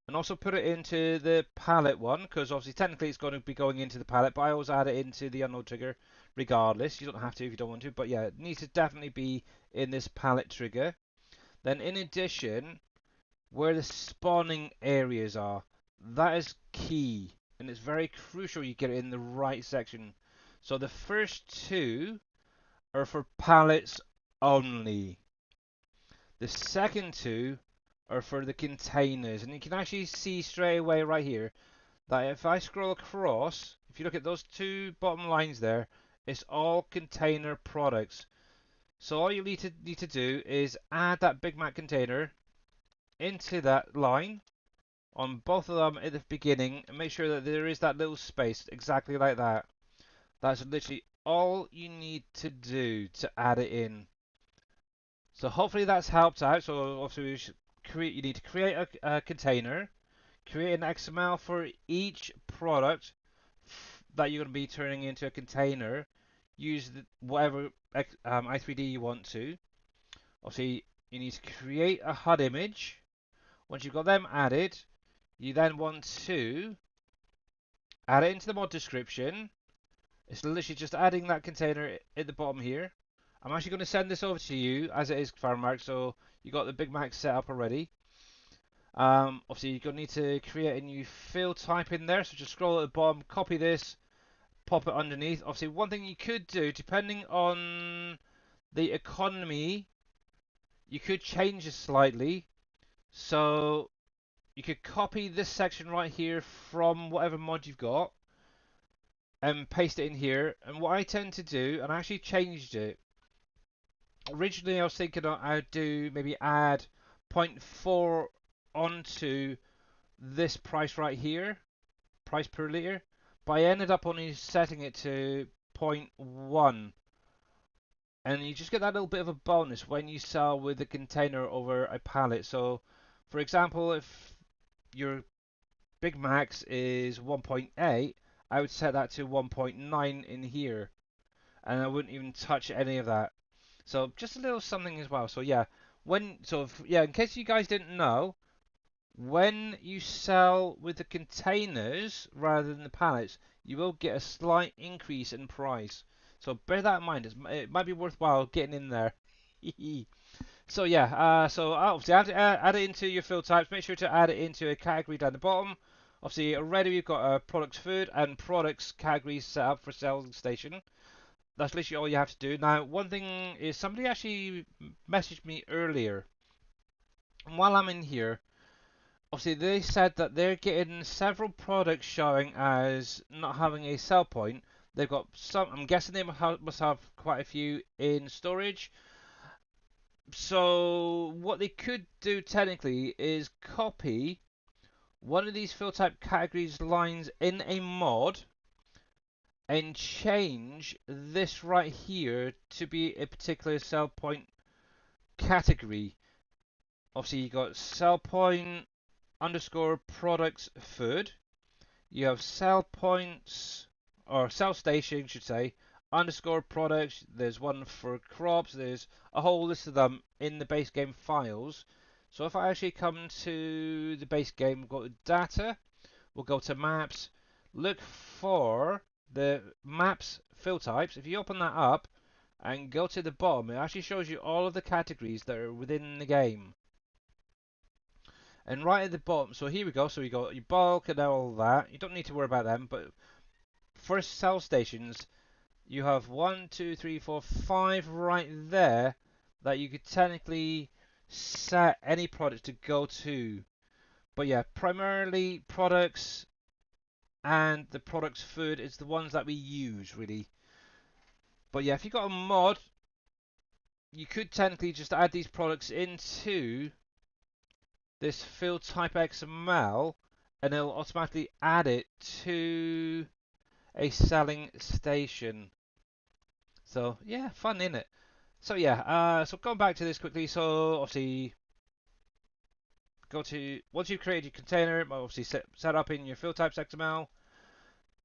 and also put it into the pallet one, because obviously technically it's going to be going into the pallet, but I always add it into the unload trigger regardless. You don't have to if you don't want to, but yeah, it needs to definitely be in this pallet trigger. Then in addition, where the spawning areas are, that is key, and it's very crucial you get it in the right section. So the first two are for pallets only. The second two are for the containers, and you can actually see straight away right here that if I scroll across, if you look at those two bottom lines there, it's all container products. So all you need to do is add that Big Mac container into that line on both of them at the beginning, and make sure that there is that little space exactly like that. That's literally all you need to do to add it in. So hopefully that's helped out. So obviously you need to create a container, create an XML for each product that you're going to be turning into a container. Use whatever i3D you want to. Obviously you need to create a HUD image. Once you've got them added, you then want to add it into the mod description. It's literally just adding that container at the bottom here. I'm actually going to send this over to you as it is FarmMark, so you got the Big Mac set up already. Obviously, you're going to need to create a new field type in there, so just scroll at the bottom, copy this, pop it underneath. Obviously, one thing you could do, depending on the economy, you could change it slightly. So you could copy this section right here from whatever mod you've got and paste it in here. And what I tend to do, and I actually changed it. Originally, I was thinking I'd do maybe add zero 0.4 onto this price right here, price per litre, but I ended up only setting it to zero 0.1, and you just get that little bit of a bonus when you sell with a container over a pallet. So for example, if your Big Max is 1.8, I would set that to 1.9 in here, and I wouldn't even touch any of that. So just a little something as well. So yeah, in case you guys didn't know, when you sell with the containers rather than the pallets, you will get a slight increase in price. So bear that in mind. It might be worthwhile getting in there. So yeah, so obviously add it into your field types. Make sure to add it into a category down the bottom. Obviously already we've got products food and products categories set up for selling station. That's literally all you have to do. Now, one thing is somebody actually messaged me earlier. And while I'm in here, obviously they said that they're getting several products showing as not having a sell point. They've got some, I'm guessing they must have quite a few in storage. So what they could do technically is copy one of these field type categories lines in a mod and change this right here to be a particular sell point category. Obviously you got sell point underscore products food. You have sell points or sell station should say underscore products. There's one for crops. There's a whole list of them in the base game files. So if I actually come to the base game, we'll go to data, we'll go to maps, look for the maps fill types. If you open that up and go to the bottom, it actually shows you all of the categories that are within the game. And right at the bottom, so here we go. So you got your bulk and all that. You don't need to worry about them. But for sell stations, you have 1, 2, 3, 4, 5 right there that you could technically set any product to go to. But yeah, primarily products and the products food is the ones that we use really. But yeah, if you got a mod, you could technically just add these products into this field type XML and it'll automatically add it to a selling station. So yeah, fun, innit? So yeah, so going back to this quickly. So obviously, go to once you've created your container, obviously set up in your field types XML.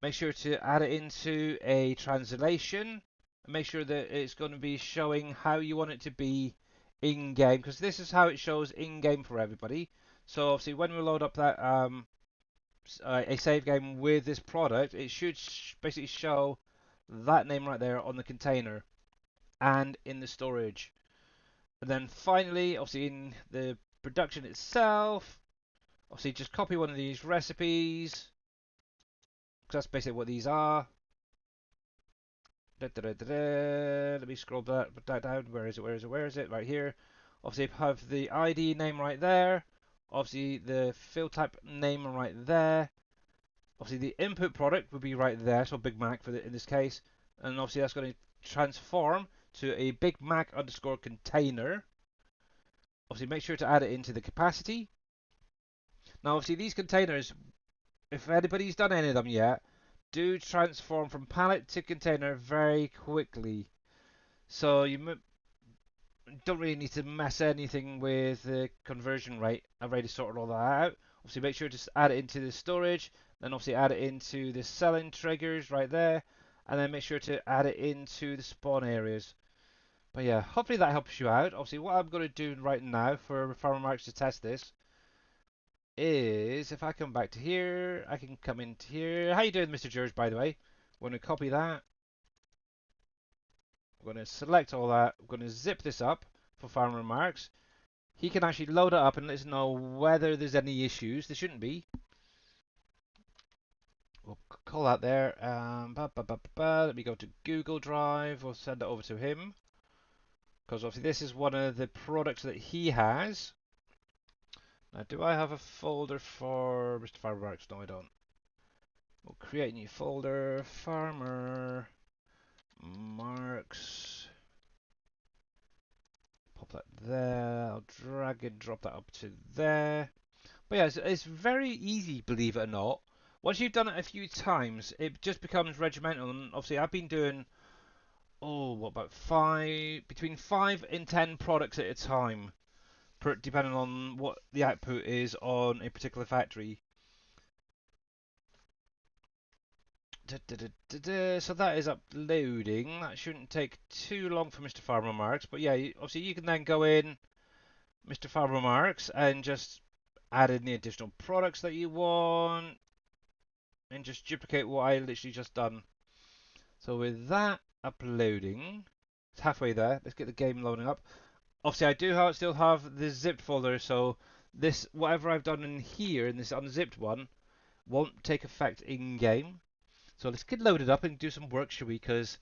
Make sure to add it into a translation. And make sure that it's going to be showing how you want it to be in game, because this is how it shows in game for everybody. So obviously, when we load up that a save game with this product, it should basically show that name right there on the container and in the storage. And then finally, obviously in the production itself, obviously just copy one of these recipes, because that's basically what these are. Let me scroll that down. Where is it? Where is it? Where is it? Right here. Obviously have the ID name right there. Obviously the field type name right there. Obviously the input product would be right there, so Big Mac in this case. And obviously that's going to transform to a Big Mac underscore container. Obviously make sure to add it into the capacity. Now obviously these containers, if anybody's done any of them yet, do transform from pallet to container very quickly. So you don't really need to mess anything with the conversion rate. I've already sorted all that out. Obviously make sure to add it into the storage, then obviously add it into the selling triggers right there, and then make sure to add it into the spawn areas. But yeah, hopefully that helps you out. Obviously what I'm going to do right now for Farmer Marks to test this is, if I come back to here, I can come into here. How you doing, Mr. George, by the way? I'm going to copy that. I'm going to select all that. I'm going to zip this up for Farmer Marks. He can actually load it up and let us know whether there's any issues. There shouldn't be. We'll call that there. Let me go to Google Drive. We'll send it over to him, because obviously this is one of the products that he has. Now, do I have a folder for Mr. Farmer Marks? No, I don't. We'll create a new folder. Farmer Marks. Pop that there. I'll drag and drop that up to there. But yeah, it's very easy, believe it or not. Once you've done it a few times, it just becomes regimental. And obviously, I've been doing, what about between 5 and 10 products at a time, depending on what the output is on a particular factory. So that is uploading. That shouldn't take too long for Mr. Farmer Marks. But yeah, obviously you can then go in, Mr. Farmer Marks, and just add in the additional products that you want, and just duplicate what I literally just done. So with that uploading, it's halfway there. Let's get the game loading up. Obviously, I do still have the zipped folder, so this whatever I've done in here in this unzipped one won't take effect in game. So let's get loaded up and do some work, shall we? Because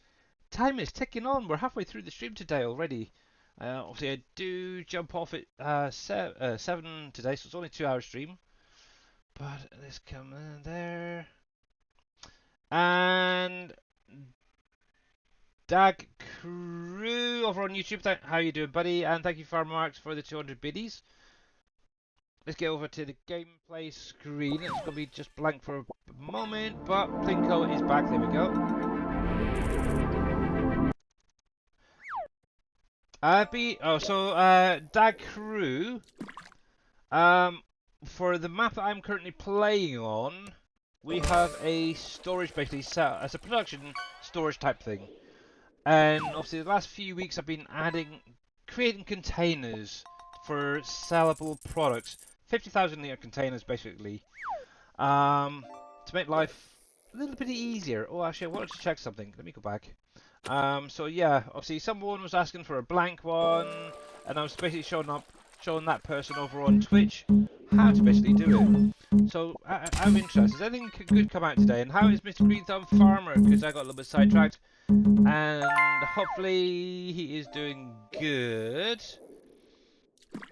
time is ticking on. We're halfway through the stream today already. Obviously, I do jump off at 7 today, so it's only a 2-hour stream. But let's come in there. And Dag Crew over on YouTube. How you doing, buddy? And thank you, Farmer Marks, for the 200 biddies. Let's get over to the gameplay screen. It's going to be just blank for a moment, but Plinko is back. There we go. Dag Crew. For the map that I'm currently playing on, we have a storage basically set as a production storage type thing. And obviously the last few weeks I've been creating containers for sellable products. 50,000 litre containers basically. To make life a little bit easier. Oh, actually I wanted to check something. Let me go back. So yeah, obviously someone was asking for a blank one, and I was basically showing that person over on Twitch how to basically do it. So I'm interested. Has anything good come out today? And how is Mr. Green Thumb Farmer? Because I got a little bit sidetracked. And hopefully he is doing good.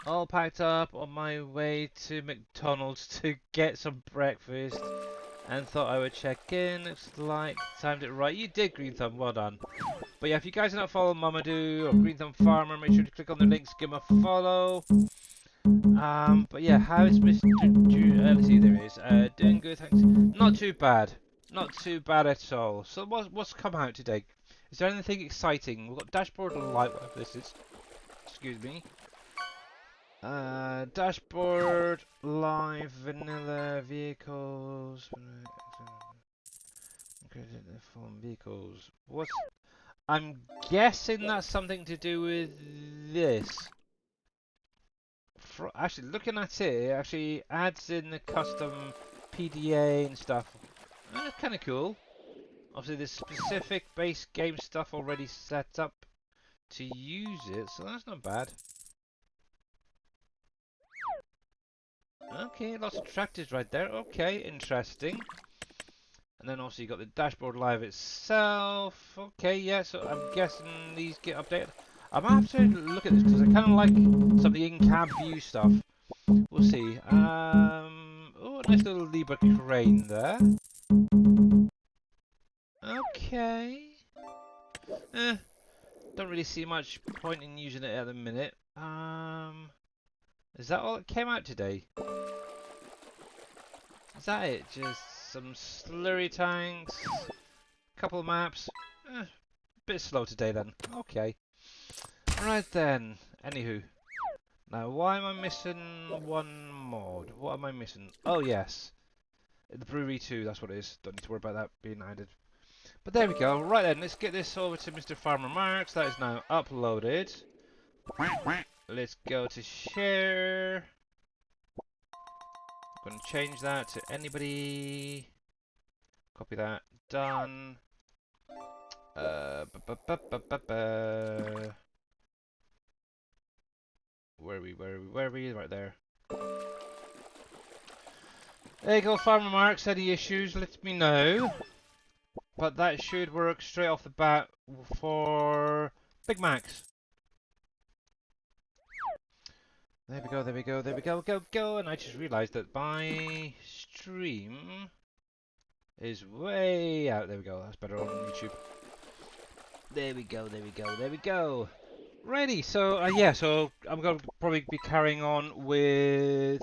All packed up on my way to McDonald's to get some breakfast. And thought I would check in. Looks like timed it right. You did, Green Thumb. Well done. But yeah, if you guys are not following Mamadou or Green Thumb Farmer, make sure to click on the links, give them a follow. But yeah, how is Mr. Let's see, there he is. Doing good, thanks. Not too bad. Not too bad at all. So what's come out today? Is there anything exciting? We've got dashboard light, whatever this is. Excuse me. Dashboard live vanilla vehicles. Phone vehicles. What's? I'm guessing that's something to do with this. Actually, looking at it, it actually adds in the custom PDA and stuff. That's kind of cool. Obviously, there's specific base game stuff already set up to use it, so that's not bad. Okay, lots of tractors right there. Okay, interesting. And then also you got the dashboard live itself. Okay, yeah, so I'm guessing these get updated. I might have to look at this because I kind of like some of the in-cab view stuff. We'll see. Oh, nice little Libra crane there. Okay. Don't really see much point in using it at the minute. Is that all that came out today? Is that it? Just some slurry tanks, couple of maps. Bit slow today then. Okay. Right then. Anywho. Now, why am I missing one mod? What am I missing? Oh, yes. The Brewery 2, that's what it is. Don't need to worry about that being added. But there we go. Right then, let's get this over to Mr. Farmer Marks. That is now uploaded. Let's go to share. I'm going to change that to anybody. Copy that. Done. Where are we? Right there. There you go, Farmer Marks. Any issues, let me know. But that should work straight off the bat for Big Macs. There we go, there we go, there we go, go. And I just realised that my stream is way out. There we go, that's better on YouTube. There we go, there we go, there we go. Ready, so yeah, so I'm going to probably be carrying on with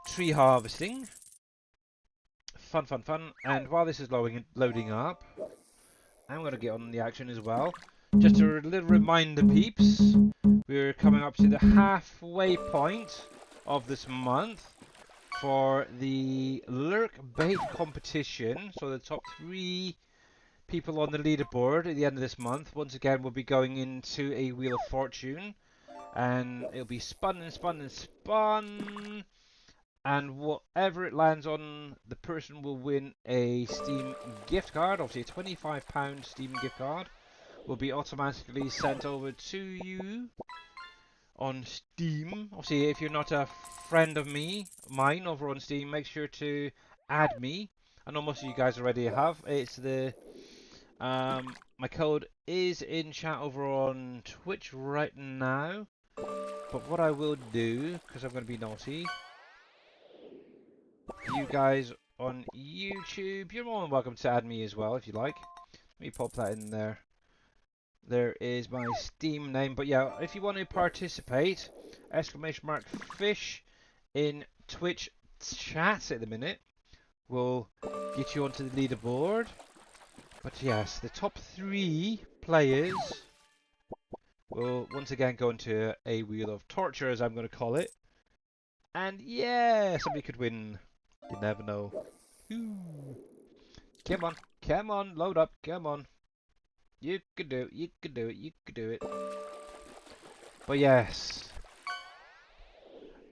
tree harvesting. Fun, fun, fun. And while this is loading up, I'm going to get on the action as well. Just a little reminder, peeps, we're coming up to the halfway point of this month for the Lurk Bait competition. So the top 3 people on the leaderboard at the end of this month, once again, will be going into a Wheel of Fortune. And it'll be spun and spun and spun. And whatever it lands on, the person will win a Steam gift card. Obviously a £25 Steam gift card will be automatically sent over to you on Steam. Obviously, if you're not a friend of mine over on Steam, make sure to add me. I know most of you guys already have. It's the my code is in chat over on Twitch right now. But what I will do, because I'm going to be naughty, you guys on YouTube, you're more than welcome to add me as well if you like. Let me pop that in there. There is my Steam name. But yeah, if you want to participate, !fish in Twitch chat at the minute will get you onto the leaderboard. But yes, the top 3 players will once again go into a Wheel of Torture, as I'm going to call it. And yeah, somebody could win. You never know. Ooh. Come on, load up, come on. You could do it, you could do it, you could do it. But yes.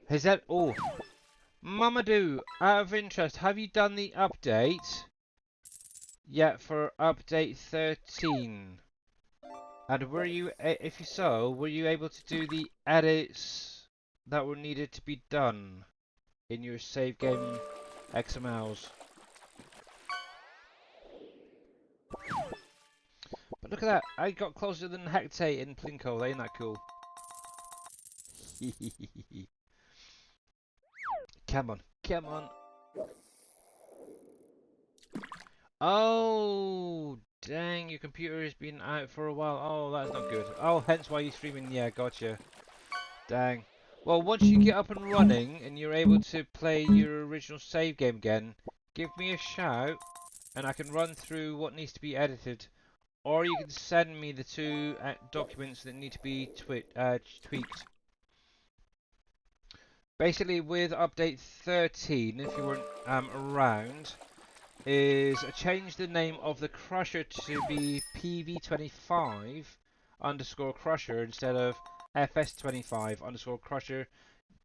Has that... Oh. Mamadou, out of interest, have you done the update yet for update 13? And were you, if you so, were you able to do the edits that were needed to be done in your save game XMLs? But look at that, I got closer than Hectate in Plinko, ain't that cool? Come on, come on. Oh, dang, your computer has been out for a while. Oh, that's not good. Oh, hence why you're streaming. Yeah, gotcha. Dang. Well, once you get up and running and you're able to play your original save game again, give me a shout and I can run through what needs to be edited. Or you can send me the two documents that need to be tweaked. Basically, with update 13, if you weren't around, is change the name of the crusher to be PV25 underscore crusher instead of FS25 underscore crusher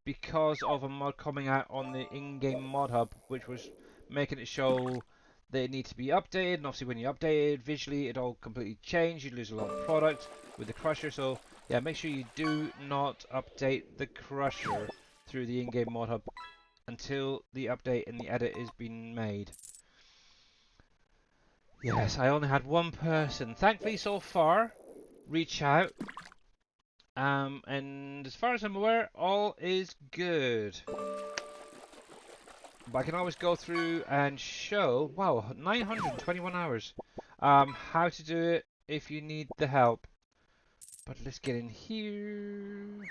because of a mod coming out on the in-game mod hub, which was making it show that it needs to be updated. And obviously, when you update it visually, it all completely changed. You lose a lot of product with the crusher. So yeah, make sure you do not update the crusher through the in-game mod hub until the update and the edit is being made. Yes, I only had one person, thankfully so far, reach out. And as far as I'm aware, all is good. But I can always go through and show, wow, 921 hours, how to do it if you need the help. But let's get in here.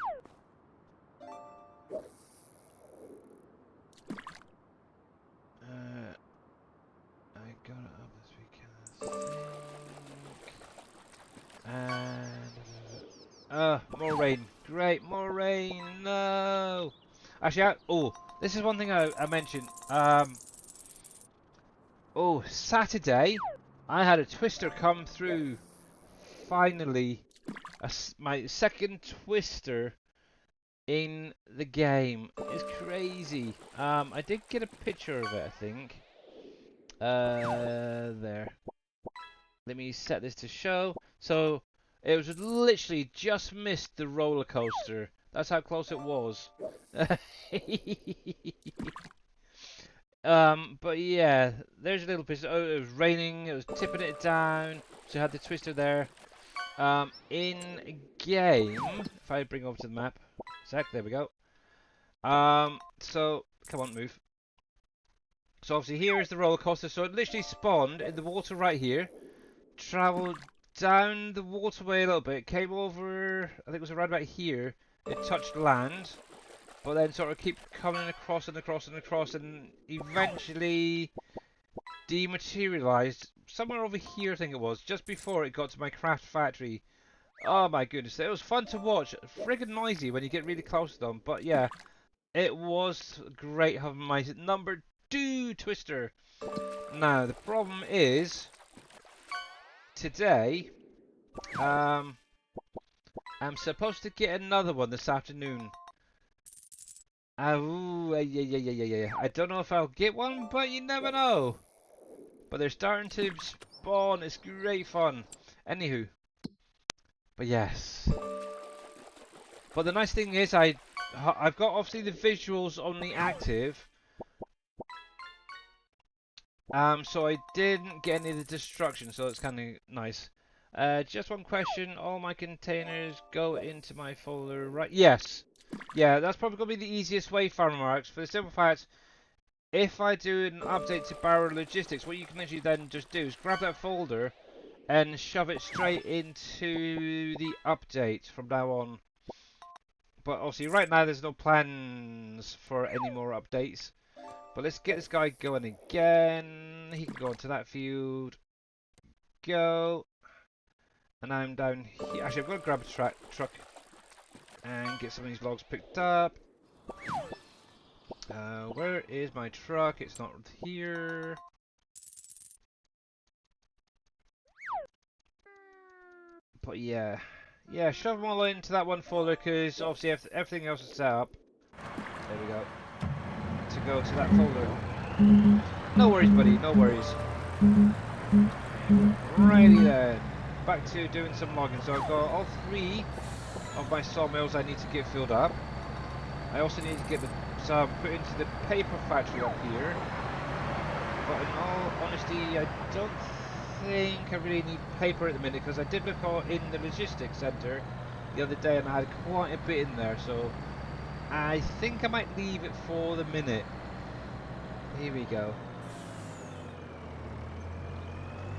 I got it up this weekend, I think. And more rain. Great, more rain. No. Actually, this is one thing I mentioned. Saturday, I had a twister come through. Finally, my second twister in the game. It's crazy. I did get a picture of it, I think. There. Let me set this to show. So, it was literally just missed the roller coaster. That's how close it was. But yeah, there's a little bit. Oh, it was raining. It was tipping it down. So I had the twister there. In game, if I bring over to the map, there we go. So come on, move. So obviously here is the roller coaster. So it literally spawned in the water right here, travelled down the waterway a little bit, came over. I think it was around about here. It touched land, but then sort of keep coming across and across and across, and eventually dematerialized somewhere over here. I think it was just before it got to my craft factory. Oh my goodness, it was fun to watch. Friggin' noisy when you get really close to them, but yeah, it was great having my number 2 twister. Now the problem is today, I'm supposed to get another one this afternoon. Yeah. I don't know if I'll get one, but you never know. But they're starting to spawn. It's great fun. Anywho. But yes. But the nice thing is I've got obviously the visuals on the active. So I didn't get any of the destruction, so it's kind of nice. Just one question. All my containers go into my folder, right? Yes. Yeah, that's probably going to be the easiest way, Farmer Marks, for the simple fact, if I do an update to Barrow Logistics, what you can actually then just do is grab that folder and shove it straight into the update from now on. But obviously right now there's no plans for any more updates. But let's get this guy going again. He can go into that field. Go. And I'm down here. Actually, I'm going to grab a truck and get some of these logs picked up. Where is my truck? It's not here. But yeah. Yeah, shove them all into that one folder because obviously everything else is set up. There we go. To go to that folder. No worries, buddy. No worries. Righty then. Back to doing some logging. So I've got all 3 of my sawmills I need to get filled up. I also need to get some put into the paper factory up here. But in all honesty, I don't think I really need paper at the minute because I did look in the logistics centre the other day and I had quite a bit in there. So I think I might leave it for the minute. Here we go.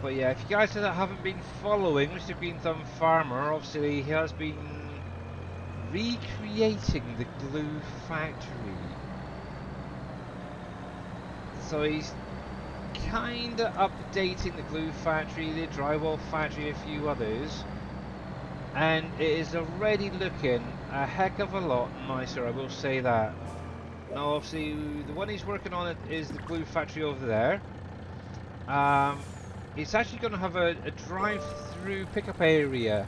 But yeah, if you guys that haven't been following Mr. Green Thumb Farmer, obviously he has been recreating the glue factory. So he's kinda updating the glue factory, the drywall factory, a few others, and it is already looking a heck of a lot nicer, I will say that. Now obviously the one he's working on is the glue factory over there. It's actually going to have a drive-through pickup area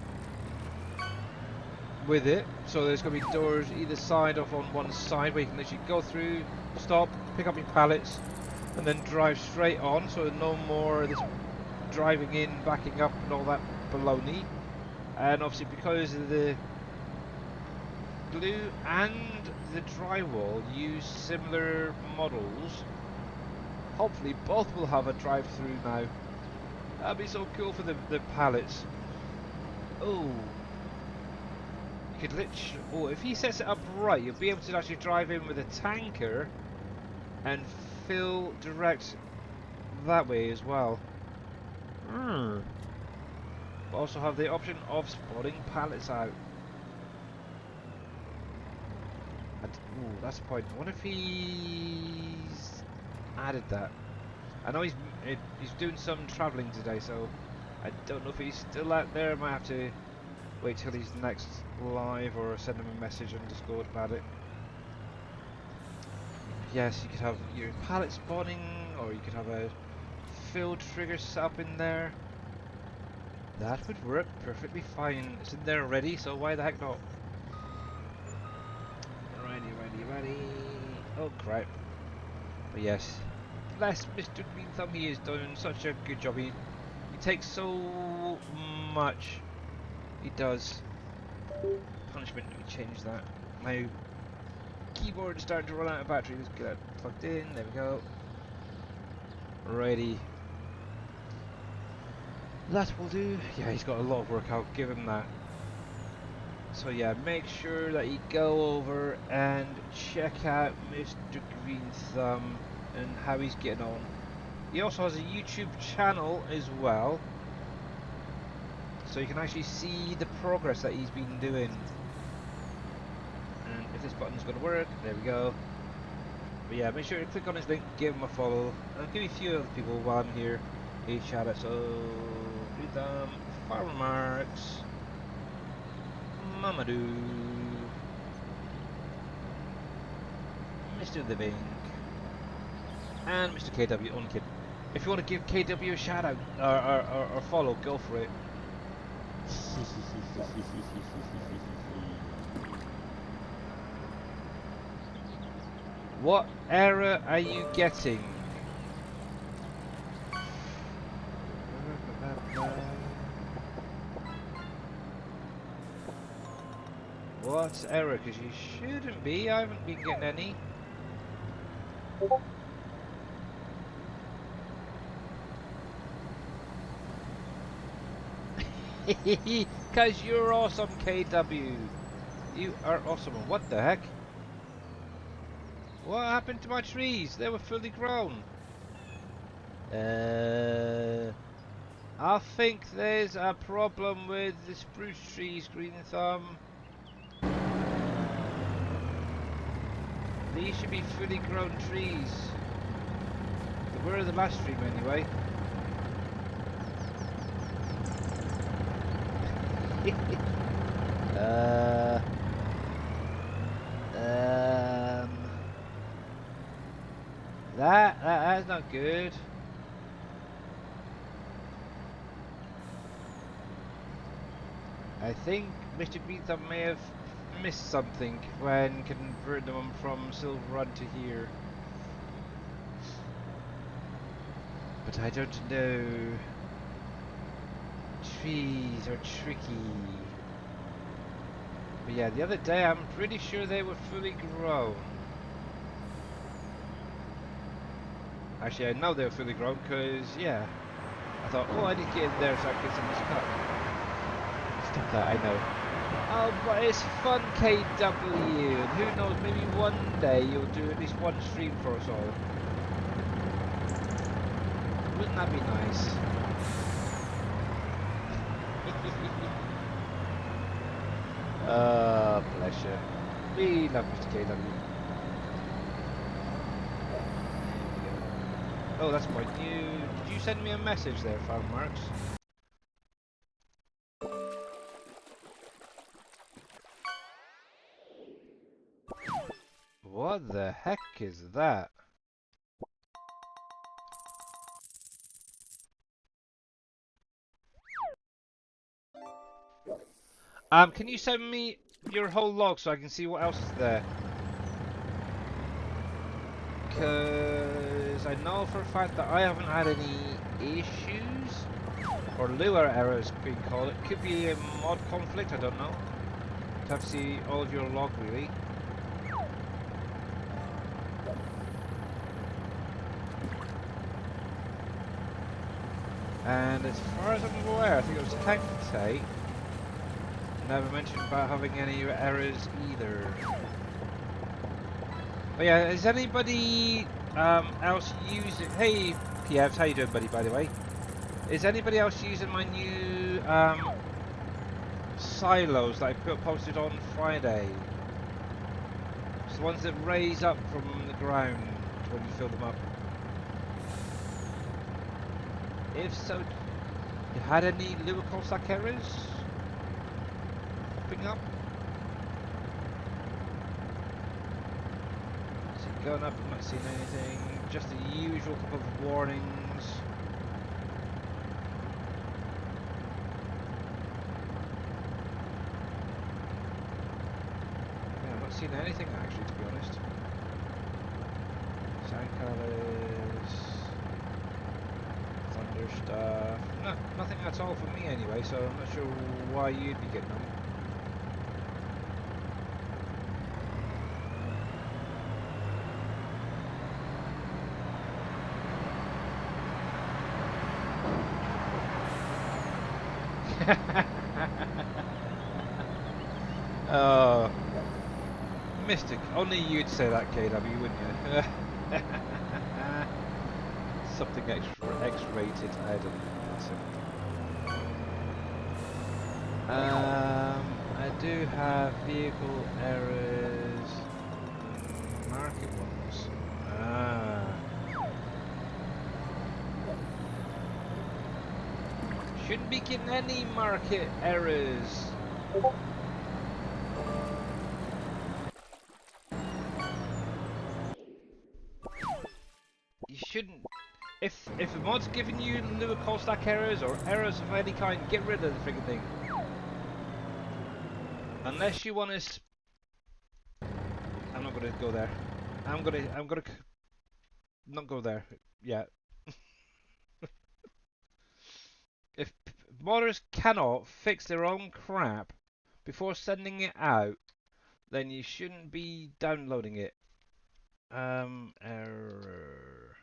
with it, so there's going to be doors either side of on one side where you can literally go through, stop, pick up your pallets, and then drive straight on, so no more this driving in, backing up and all that baloney. And obviously because of the glue and the drywall use similar models, hopefully both will have a drive-through now. That'd be so cool for the pallets. Oh, you could literally. Oh, if he sets it up right, you'll be able to actually drive in with a tanker and fill direct that way as well. Also have the option of spotting pallets out. Oh, that's the point. I wonder if he's added that. I know he's doing some travelling today, so I don't know if he's still out there. I might have to wait till he's next live or send him a message on Discord about it. Yes, you could have your pallet spawning, or you could have a fill trigger set up in there. That would work perfectly fine. It's in there already, so why the heck not? Ready. Oh crap. But yes. Bless Mr. Green Thumb, he is doing such a good job. He takes so much. He does. Punishment, let me change that. My keyboard is starting to run out of battery. Let's get that plugged in. There we go. Ready. That will do. Yeah, he's got a lot of work. I'll give him that. So yeah, make sure that you go over and check out Mr. Green Thumb and how he's getting on. He also has a YouTube channel as well, so you can actually see the progress that he's been doing. And if this button's going to work, there we go. But yeah, make sure to click on his link, give him a follow, and I'll give you a few other people while I'm here. A shout out, so Green Thumb, Farmer Marks, Mamadou, Mr. Living, and Mr. KW Unkid. If you want to give KW a shout out or follow, go for it. What error are you getting? What error? Because you shouldn't be. I haven't been getting any. Because you're awesome, KW. You are awesome. What the heck? What happened to my trees? They were fully grown. I think there's a problem with the spruce trees, Green Thumb. These should be fully grown trees. They were the last stream anyway. That's not good. I think Mr. Green Thumb may have missed something when converting them from Silver Run to here. But I don't know. Trees are tricky. But yeah, the other day I'm pretty sure they were fully grown. Actually, I know they were fully grown because, yeah, I thought, oh, I need to get in there so I can get some of this cut. Stop that, I know. Oh, but it's fun, KW, and who knows, maybe one day you'll do at least one stream for us all. Wouldn't that be nice? Boy. bless you. We love Mr. KW. Oh, that's quite new. Did you send me a message there, Farm Marks? What the heck is that? Can you send me your whole log so I can see what else is there? Because I know for a fact that I haven't had any issues, or lure errors being called. It could be a mod conflict, I don't know. To have to see all of your log really. And as far as I'm aware, I think it was Hectate. Never mentioned about having any errors either. But yeah, is anybody else using... Hey, PFs, how you doing, buddy, by the way? Is anybody else using my new silos that I posted on Friday? It's the ones that raise up from the ground when you fill them up. If so, you had any lyrical stack errors popping up? Is it going up? I'm not seeing anything. Just the usual couple of warnings. Yeah, I'm not seeing anything actually, to be honest. Sound colours, thunder stuff. No, nothing at all for me anyway, so I'm not sure why you'd be getting them. Oh, Mystic. Only you'd say that, KW, wouldn't you? Something X-rated. I don't know. I do have vehicle errors. Market ones. Ah. Shouldn't be getting any market errors. You shouldn't. If a mod's giving you lure call stack errors or errors of any kind, get rid of the freaking thing. Unless you want to. I'm not gonna go there. I'm gonna not go there. Yeah. If modders cannot fix their own crap before sending it out, then you shouldn't be downloading it. Error.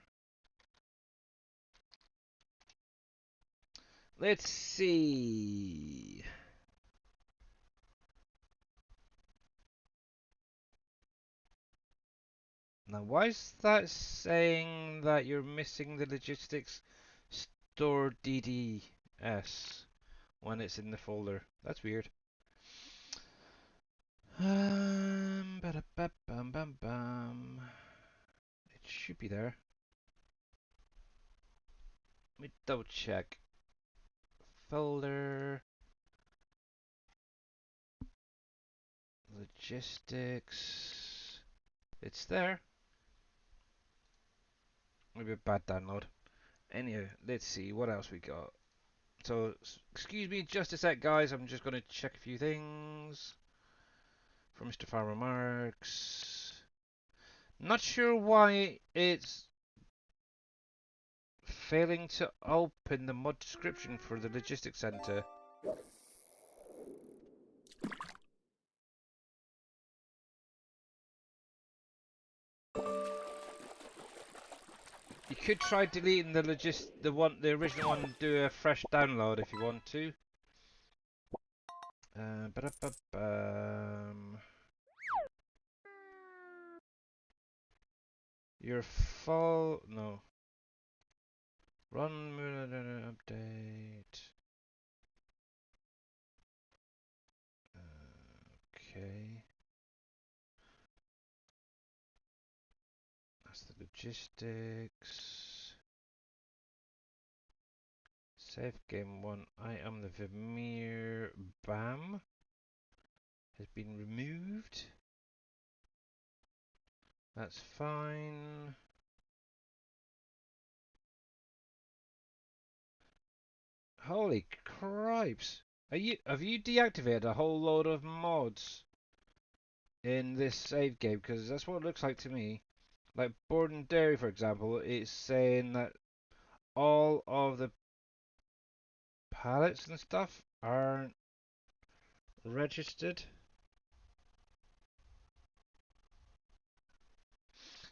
Let's see. Now, why is that saying that you're missing the logistics store DDS when it's in the folder? That's weird. Ba-da-ba-bum-bum-bum. It should be there. Let me double check. Folder. Logistics. It's there. Maybe a bad download. Anyhow, let's see what else we got. So, excuse me just a sec, guys. I'm just going to check a few things from Mr. Farmer Marks. Not sure why it's failing to open the mod description for the logistics center. You could try deleting the the original one, and do a fresh download if you want to. Ba-da-ba-bum. Your full no. Run update. Okay. Logistics. Save game 1. I am the Vermeer. Bam. Has been removed. That's fine. Holy cripes! Have you deactivated a whole load of mods in this save game? Because that's what it looks like to me. Like Board and Dairy, for example, it's saying that all of the pallets and stuff aren't registered.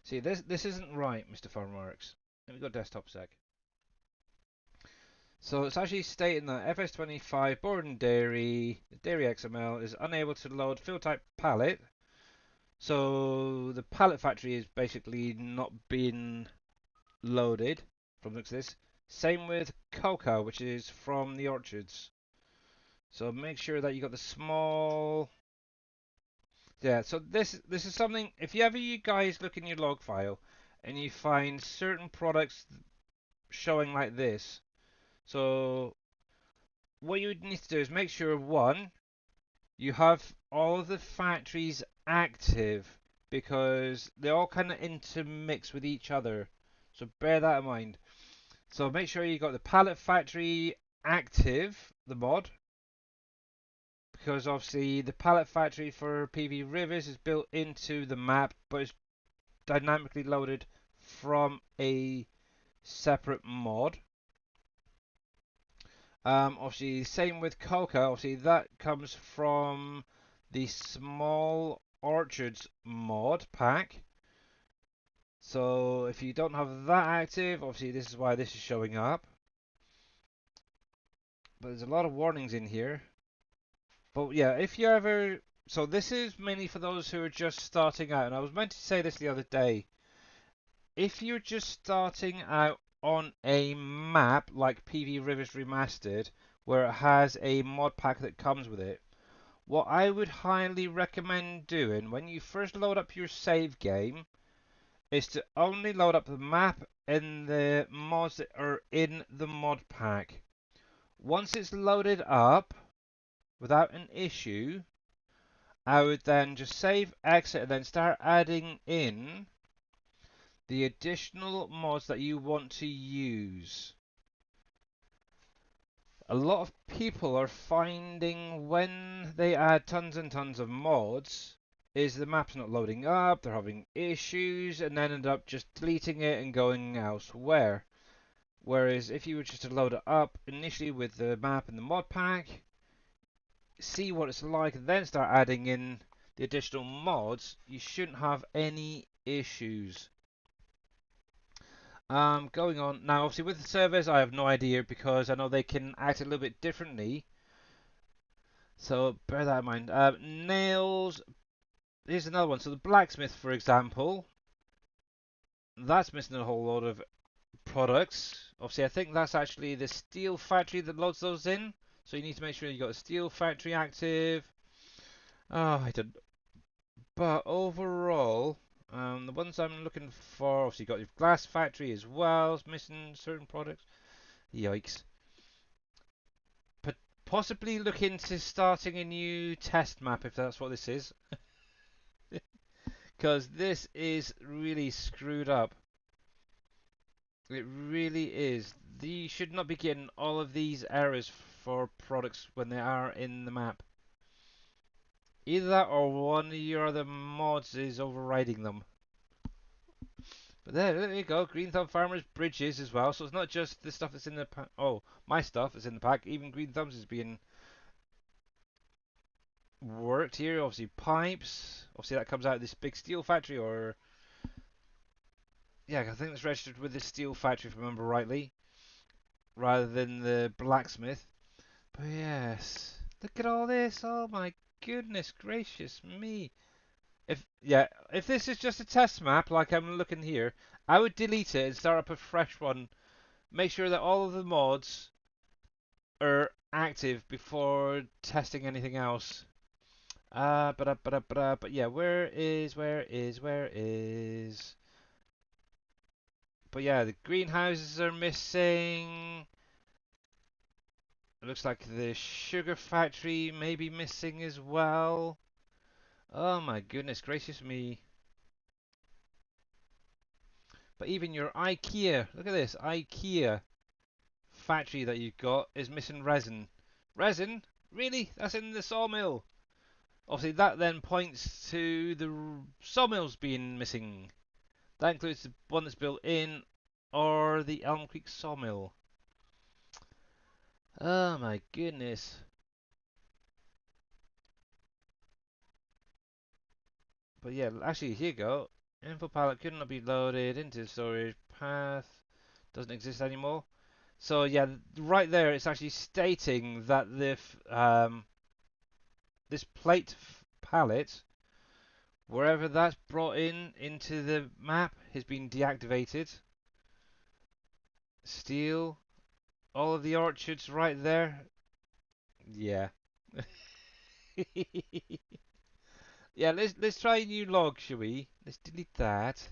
See, this isn't right, Mr. Farmworks. Let me go desktop sec. So it's actually stating that FS25 Board and Dairy, the Dairy XML is unable to load field type pallet. So the pallet factory is basically not being loaded from the looks of this. Same with cocoa, which is from the orchards. So make sure that you got the small. Yeah. So this is something. If you ever you guys look in your log file and you find certain products showing like this, so what you would need to do is make sure one, you have all of the factories active because they all kind of intermix with each other. So bear that in mind. So make sure you got the pallet factory active, the mod, because obviously the pallet factory for PV Rivers is built into the map, but it's dynamically loaded from a separate mod. Obviously, same with Coca. Obviously, that comes from the Small Orchards mod pack. So if you don't have that active, obviously this is why this is showing up. But there's a lot of warnings in here. But yeah, if you ever... So this is mainly for those who are just starting out. And I was meant to say this the other day. If you're just starting out on a map like PV Rivers Remastered, where it has a mod pack that comes with it, what I would highly recommend doing when you first load up your save game is to only load up the map and the mods that are in the mod pack. Once it's loaded up without an issue, I would then just save, exit, and then start adding in the additional mods that you want to use. A lot of people are finding when they add tons and tons of mods is the map's not loading up, they're having issues, and then end up just deleting it and going elsewhere. Whereas if you were just to load it up initially with the map and the mod pack, see what it's like, and then start adding in the additional mods, you shouldn't have any issues. Going on now, obviously with the servers, I have no idea because I know they can act a little bit differently. So bear that in mind. Nails. Here's another one. So the blacksmith, for example, that's missing a whole lot of products. Obviously, I think that's actually the steel factory that loads those in. So you need to make sure you got the steel factory active. Oh, I don't. But overall, the ones I'm looking for, obviously you got your glass factory as well. It's missing certain products. Yikes. But possibly look into starting a new test map if that's what this is. Because this is really screwed up. It really is. You should not be getting all of these errors for products when they are in the map. Either that or one of your other mods is overriding them. But there you go. Green Thumb Farmers Bridges as well. So it's not just the stuff that's in the pack. Oh, my stuff is in the pack. Even Green Thumbs is being worked here. Obviously pipes. Obviously that comes out of this big steel factory or... Yeah, I think it's registered with the steel factory if I remember rightly. Rather than the blacksmith. But yes. Look at all this. Oh my goodness gracious me. If this is just a test map like I'm looking here, I would delete it and start up a fresh one. Make sure that all of the mods are active before testing anything else. But yeah, where is? But yeah, the greenhouses are missing. It looks like the sugar factory may be missing as well. Oh my goodness gracious me. But even your IKEA, look at this, IKEA factory that you've got is missing resin. Resin? Really? That's in the sawmill. Obviously that then points to the sawmills being missing. That includes the one that's built in or the Elm Creek sawmill. Oh my goodness. But yeah, actually here you go. Info palette could not be loaded into storage path. Doesn't exist anymore. So yeah, right there it's actually stating that this plate palette, wherever that's brought in into the map, has been deactivated. Steel, all of the orchards right there. Yeah. Yeah, let's try a new log, shall we? Let's delete that.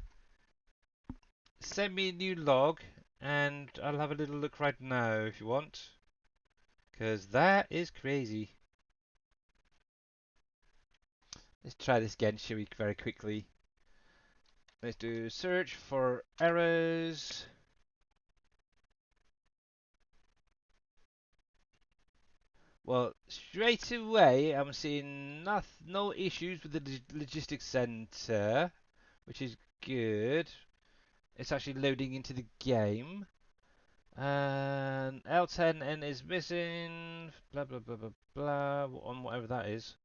Send me a new log, and I'll have a little look right now if you want. Because that is crazy. Let's try this again, shall we, very quickly. Let's do search for errors. Well, straight away I'm seeing no issues with the logistics center, which is good. It's actually loading into the game. And L10N is missing. Blah blah blah blah blah. On whatever that is.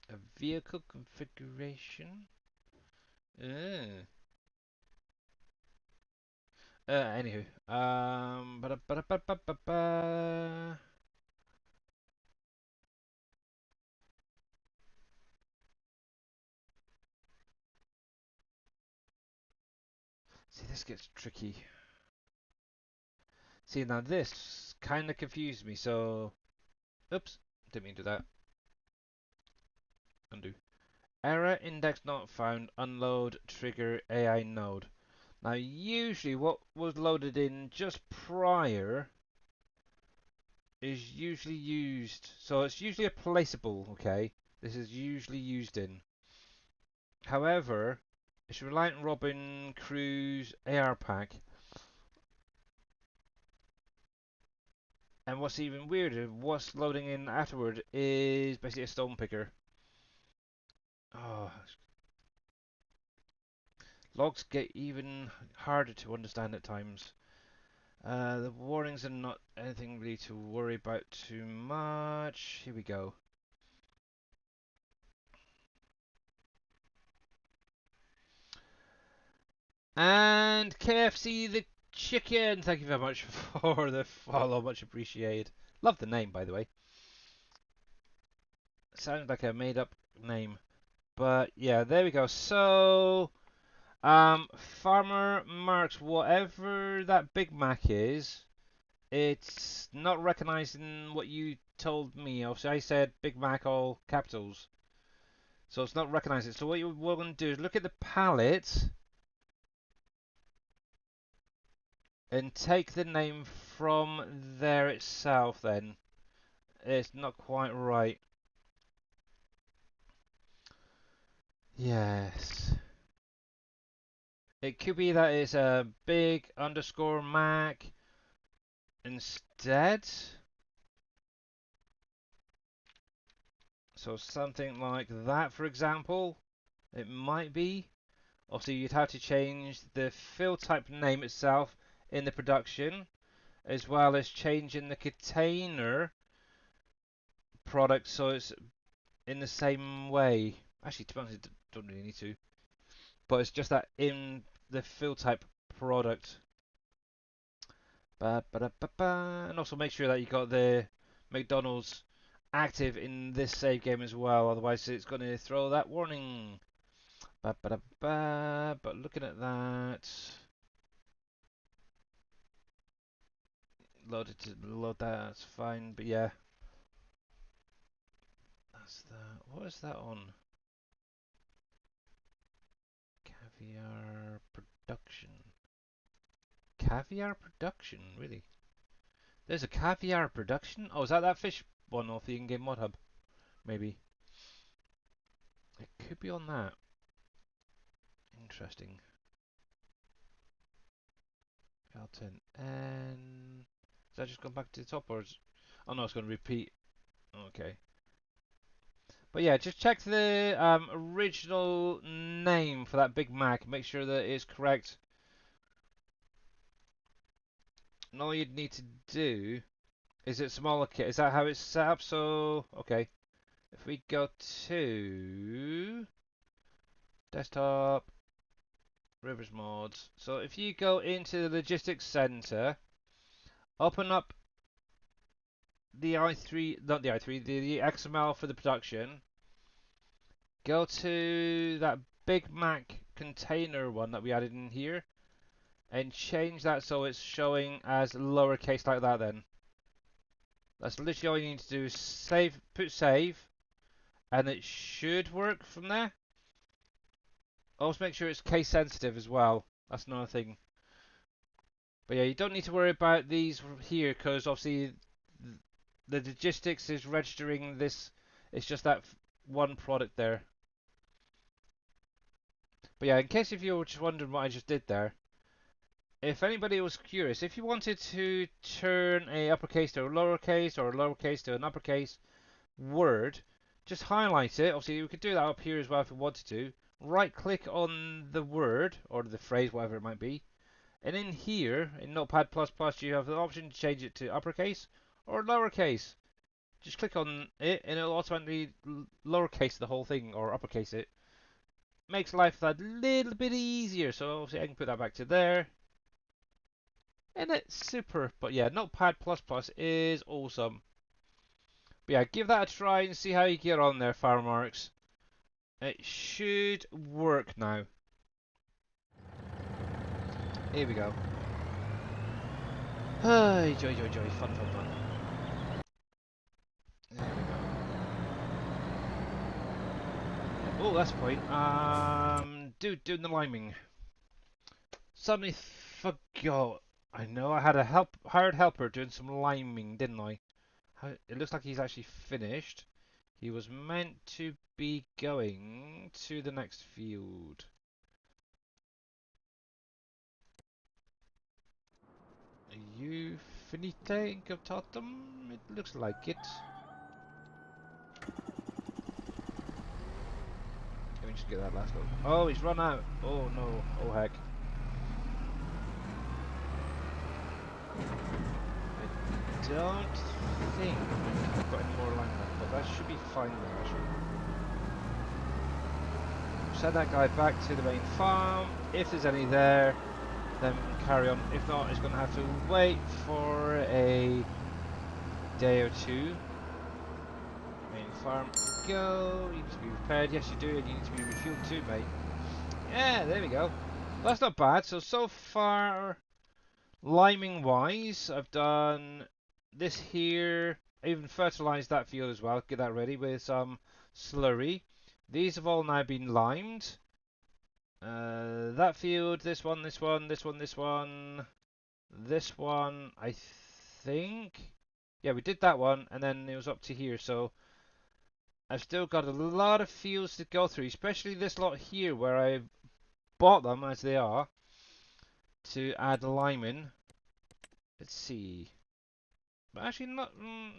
A vehicle configuration. Uh. Anywho. Ba-da-ba-da-ba-ba-ba. See, this gets tricky. See, now this kind of confused me, so... Oops, didn't mean to do that. Undo. Error index not found, unload trigger AI node. Now, usually what was loaded in just prior is usually used. So it's usually a placeable, okay? This is usually used in. However, it's Reliant Robin Cruise AR pack. And what's even weirder, what's loading in afterward is basically a stone picker. Oh, logs get even harder to understand at times. The warnings are not anything really to worry about too much. Here we go. And KFC the chicken. Thank you very much for the follow. Much appreciated. Love the name, by the way. Sounds like a made up name. But yeah, there we go. So, Farmer Marks, whatever that Big Mac is, it's not recognizing what you told me. Obviously, I said Big Mac all capitals. So it's not recognizing it. So what we're going to do is look at the palette and take the name from there itself then. It's not quite right. Yes. It could be that it's a big underscore Mac instead. So something like that, for example. It might be. Obviously, you'd have to change the field type name itself in the production, as well as changing the container product so it's in the same way. Actually, to be honest, don't really need to. But it's just that in the field type product. Ba, ba, da, ba, ba. And also make sure that you got the McDonald's active in this save game as well, otherwise it's going to throw that warning. Ba, ba, da, ba. But looking at that, load that, that's fine. But yeah, that's that. What is that on? Caviar production. Caviar production, really? There's a caviar production? Oh, is that fish one off the in-game mod hub? Maybe. It could be on that. Interesting. L10 N. Is that just gone back to the top, or is... Oh no, it's going to repeat. Okay. But yeah, just check the original name for that Big Mac. Make sure that it's correct. And all you'd need to do is it smaller kit. Is that how it's set up? So, okay. If we go to desktop, Rivers mods. So if you go into the logistics center, open up the i3, not the i3, the XML for the production. Go to that Big Mac container one that we added in here and change that so it's showing as lowercase like that then. That's literally all you need to do is save, put save, and it should work from there. Also make sure it's case sensitive as well. That's another thing. But yeah, you don't need to worry about these here because obviously the logistics is registering this. It's just that one product there. But yeah, in case if you were just wondering what I just did there, if anybody was curious, if you wanted to turn a uppercase to a lowercase or a lowercase to an uppercase word, just highlight it. Obviously, you could do that up here as well if you wanted to. Right click on the word or the phrase, whatever it might be. And in here, in Notepad++, you have the option to change it to uppercase or lowercase. Just click on it and it'll automatically lowercase the whole thing or uppercase it. Makes life that little bit easier. So obviously I can put that back to there. And it's super. But yeah, Notepad++ is awesome. But yeah, give that a try and see how you get on there, Firemarks. It should work now. Here we go. Hey, joy, joy, joy. Fun, fun, fun. There we go. Oh, that's the point. Doing the liming. Suddenly forgot. I know I had a hired helper doing some liming, didn't I? It looks like he's actually finished. He was meant to be going to the next field. Are you finite, incaptatum? It looks like it. Let me just get that last one. Oh, he's run out. Oh no. Oh heck. I don't think I've got any more alignment, but that should be fine there actually. Send that guy back to the main farm. If there's any there, then carry on. If not, it's going to have to wait for a day or two. Main farm, go. You need to be repaired. Yes, you do, and you need to be refueled too, mate. Yeah, there we go. Well, that's not bad. So far, liming wise, I've done this here. I even fertilized that field as well. Get that ready with some slurry. These have all now been limed. That field, this one, this one, this one, this one, this one, I think. Yeah, we did that one, and then it was up to here. So I've still got a lot of fields to go through, especially this lot here where I bought them as they are to add liming. Let's see. But actually, not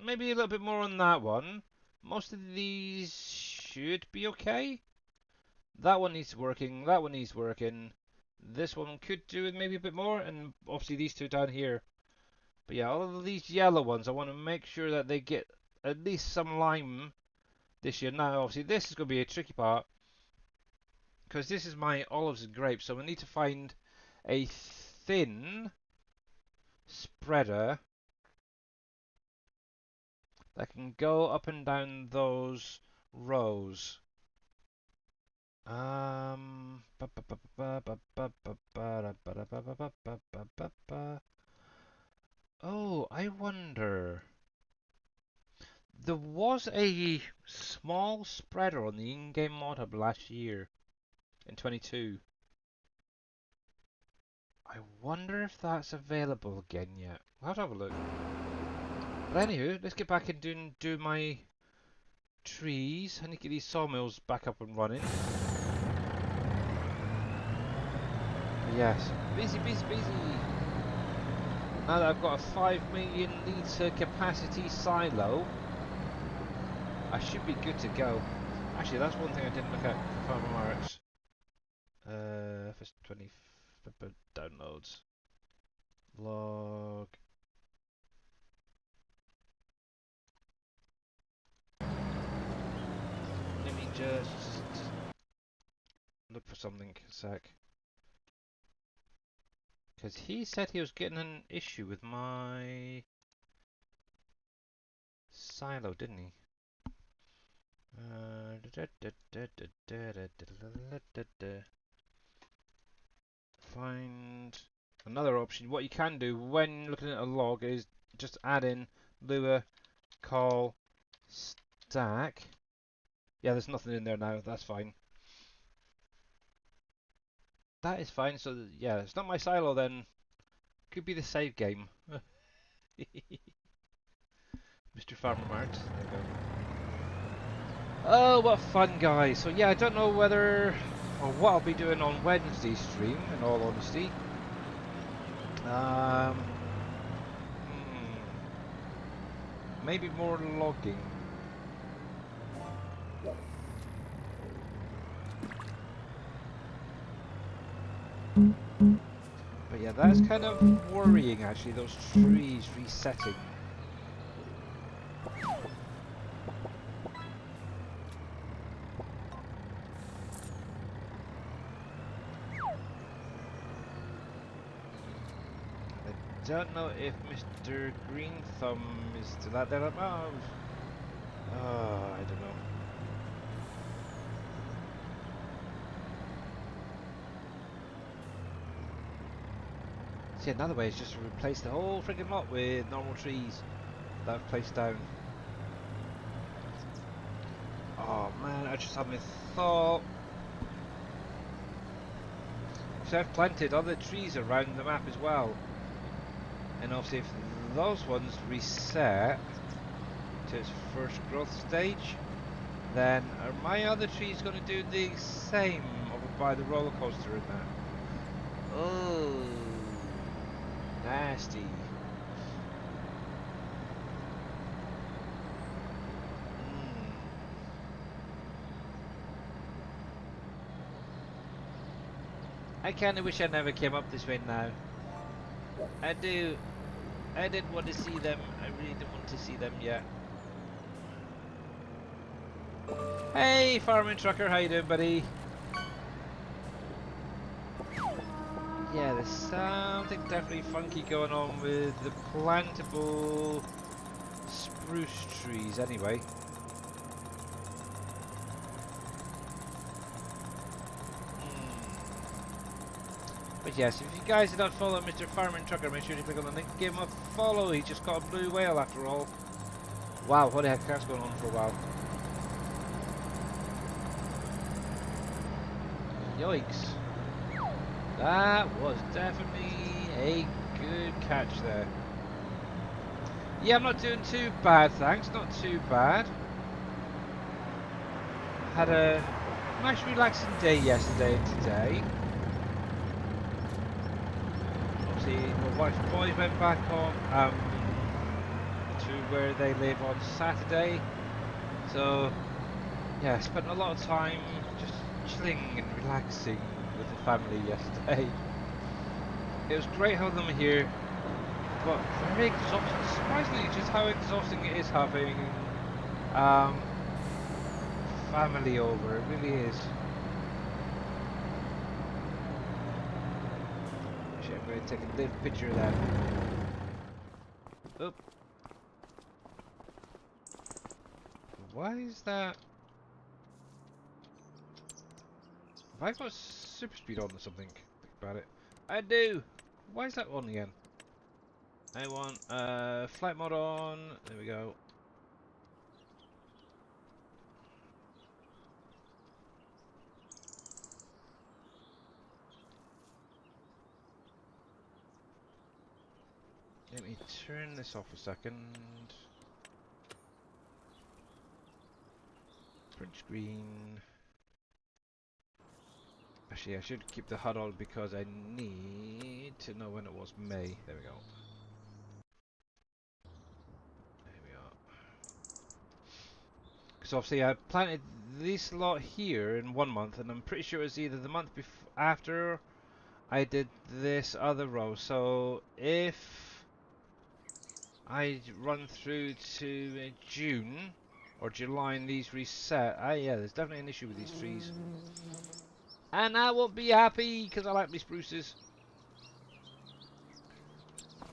maybe a little bit more on that one. Most of these should be okay. That one needs working. That one needs working. This one could do with maybe a bit more, and obviously these two down here. But yeah, all of these yellow ones, I want to make sure that they get at least some lime this year. Now, obviously, this is going to be a tricky part because this is my olives and grapes, so we need to find a thin spreader that can go up and down those rows. Oh, I wonder. There was a small spreader on the in-game mod hub last year in 22. I wonder if that's available again yet. We'll have to have a look. But anywho, let's get back and do my trees. I need to get these sawmills back up and running. Yes, busy, busy, busy. Now that I've got a 5 million litre capacity silo, I should be good to go. Actually, that's one thing I didn't look at for Farmer Marks. First 20 downloads. Log. Let me just look for something a sec. Because he said he was getting an issue with my silo, didn't he? Find another option. What you can do when looking at a log is just add in lure call stack. Yeah, there's nothing in there now. That's fine. That is fine. So yeah, it's not my silo then. Could be the save game. Mr. Farmer Mart. There we go. Oh, what fun, guys! So yeah, I don't know whether or what I'll be doing on Wednesday's stream. In all honesty, maybe more logging. But yeah, that's kind of worrying actually, those trees resetting. I don't know if Mr. Green Thumb is still out there. Oh, I don't know. See, another way is just to replace the whole friggin' lot with normal trees that I've placed down. Oh man, I just had my thought. So I've planted other trees around the map as well. And obviously if those ones reset to its first growth stage, then are my other trees going to do the same over by the roller coaster in that? Oh, nasty. I kinda wish I never came up this way now. I do. I did want to see them. I really didn't want to see them yet. Hey, farming trucker, how you doing, buddy? Yeah, there's something definitely funky going on with the plantable spruce trees anyway. But yes, if you guys are not following Mr. Farming Trucker, make sure to click on the link, give him a follow. He just got a blue whale after all. Wow, what the heck, that's going on for a while. Yikes. That was definitely a good catch there. Yeah, I'm not doing too bad, thanks. Not too bad. Had a nice relaxing day yesterday and today. Obviously, my wife's boys went back on to where they live on Saturday. So, yeah, I spent a lot of time just chilling and relaxing with the family yesterday. It was great having them here, but very exhausting. Surprisingly, just how exhausting it is having family over. It really is. Actually, I'm going to take a little picture of that. Oop. Why is that? Have I got super speed on or something? Think about it. I do! Why is that on again? I want flight mode on. There we go. Let me turn this off a second. Print screen. Actually, I should keep the HUD on because I need to know when it was May. There we go. There we are. Because obviously I planted this lot here in 1 month, and I'm pretty sure it was either the month after I did this other row. So if I run through to June or July and these reset, yeah, there's definitely an issue with these trees. And I won't be happy because I like my spruces.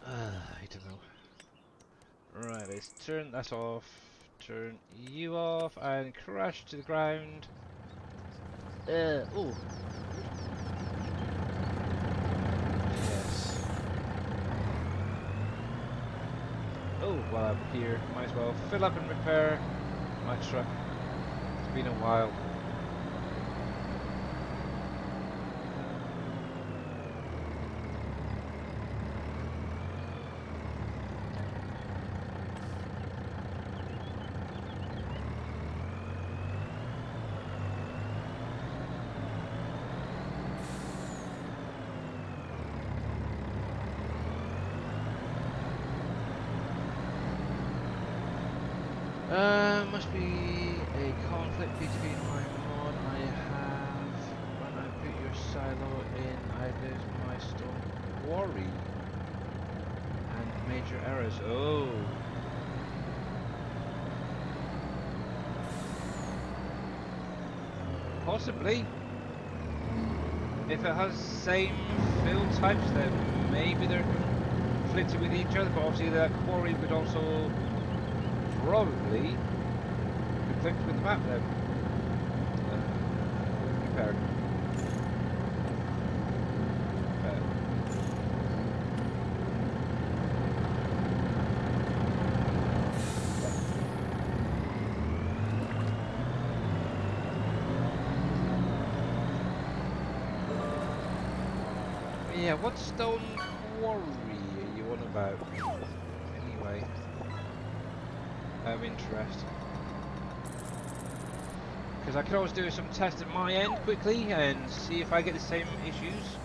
I don't know. Right, let's turn that off. Turn you off and crash to the ground. Oh. Yes. Oh, while I'm here, might as well fill up and repair my truck. It's been a while. Must be a conflict between my mod I have when I put your silo in. I lose my stone quarry and major errors. Oh. Possibly. If it has same field types, then maybe they're conflicted with each other, but obviously that quarry would also probably conflict with the map then. Repair. Yeah, what stone quarry are you on about? Anyway, of interest. Because I could always do some tests at my end quickly and see if I get the same issues.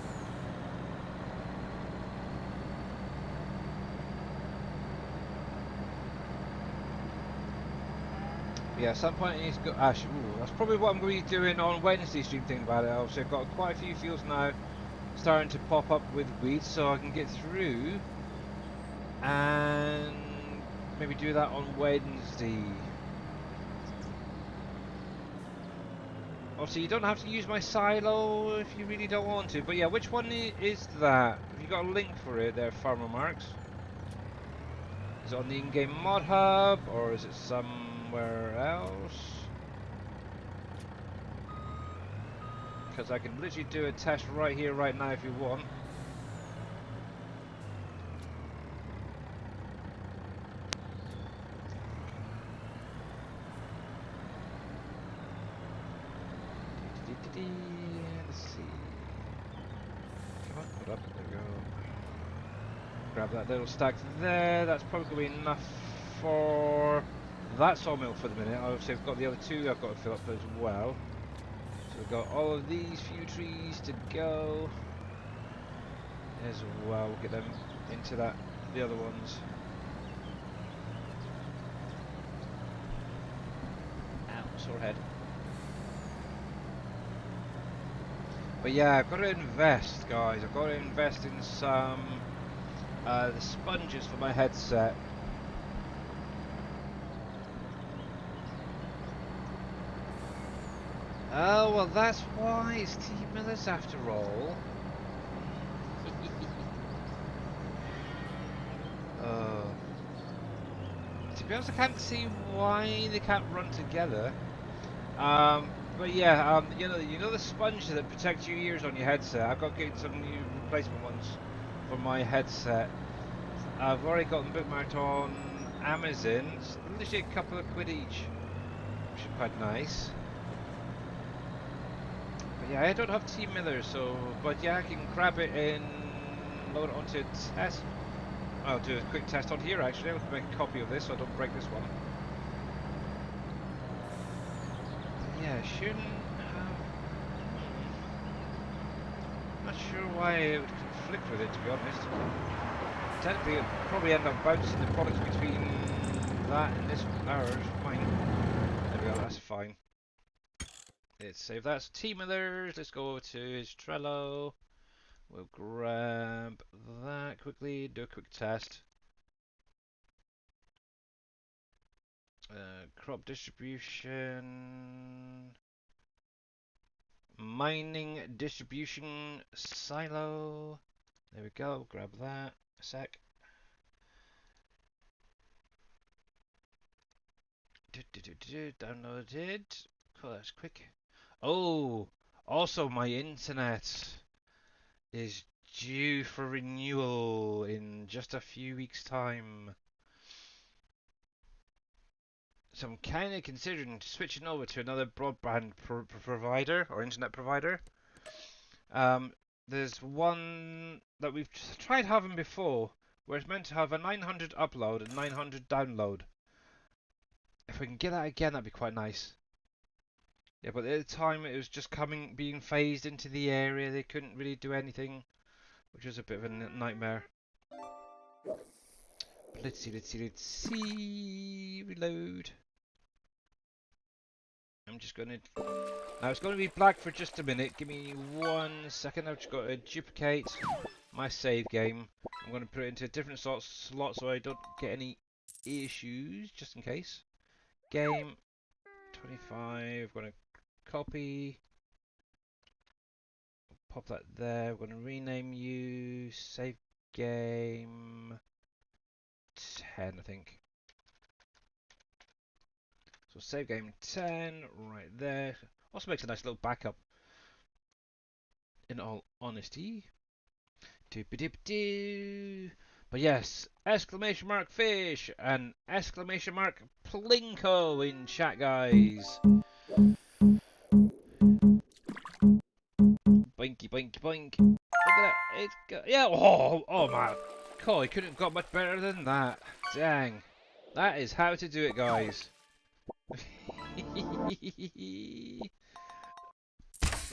Yeah, at some point I need to go. Actually, that's probably what I'm going to be doing on Wednesday stream, thinking about it. Obviously, I've got quite a few fields now starting to pop up with weeds, so I can get through and maybe do that on Wednesday. Obviously, you don't have to use my silo if you really don't want to, but yeah, which one is that? Have you got a link for it there, Farmer Marks? Is it on the in-game mod hub, or is it somewhere else? Because I can literally do a test right here, right now if you want. Let's see. Come on, put up, there we go. Grab that little stack there, that's probably going to be enough for that sawmill for the minute. Obviously I've got the other two I've got to fill up as well. So we've got all of these few trees to go as well. We'll get them into the other ones. Ow, sore head. But yeah, I've got to invest, guys. I've got to invest in some the sponges for my headset. Oh, well, that's why it's T Millers after all. To be honest, I can't see why they can't run together. But yeah, you know the sponge that protects your ears on your headset. I've got to get some new replacement ones for my headset. I've already got them bookmarked on Amazon. It's literally a couple of quid each, which is quite nice. But yeah, I don't have T-Miller, so but yeah, I can grab it and load it onto a test I'll do a quick test on here actually. I'll make a copy of this so I don't break this one. Yeah, shouldn't have... Not sure why it would conflict with it, to be honest. Technically, it would probably end up bouncing the products between that and this ours. Fine. There we go, that's fine. Let's save that. So team others. Let's go to his Trello. We'll grab that quickly, do a quick test. Crop distribution. Mining distribution silo. There we go, grab that. A sec. Downloaded. Cool, that's quick. Oh, also my internet is due for renewal in just a few weeks' time. So I'm kind of considering switching over to another broadband provider or internet provider. Um, there's one that we've tried having before, where it's meant to have a 900 upload and 900 download. If we can get that again, that'd be quite nice. Yeah, but at the time it was just being phased into the area. They couldn't really do anything, which was a bit of a nightmare. But let's see. Reload. I'm just going to... Now it's going to be black for just a minute. Give me 1 second. I've just got to duplicate my save game. I'm going to put it into a different slot so I don't get any issues, just in case. Game 25. I'm going to copy. Pop that there. We're going to rename you. Save game 10, I think. So save game 10 right there. Also makes a nice little backup. In all honesty. Doop-a-doop-doo. But yes, exclamation mark fish and exclamation mark plinko in chat, guys. Boinky boinky boink. Look at that. It's got, yeah. Oh my. Cool. He couldn't have got much better than that. Dang. That is how to do it, guys.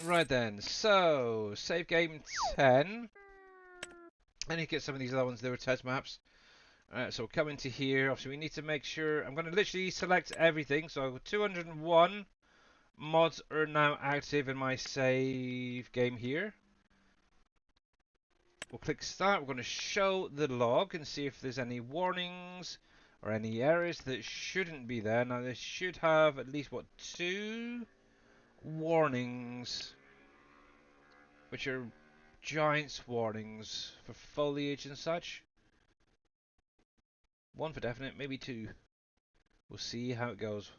Right then. So save game 10. I need to get some of these other ones. They were test maps. So we'll come into here. Obviously, we need to make sure. I'm going to literally select everything. So 201 mods are now active in my save game here. We'll click start. We're going to show the log and see if there's any warnings or any errors that shouldn't be there. Now, they should have at least, what, 2 warnings, which are giants warnings for foliage and such. 1 for definite, maybe 2. We'll see how it goes.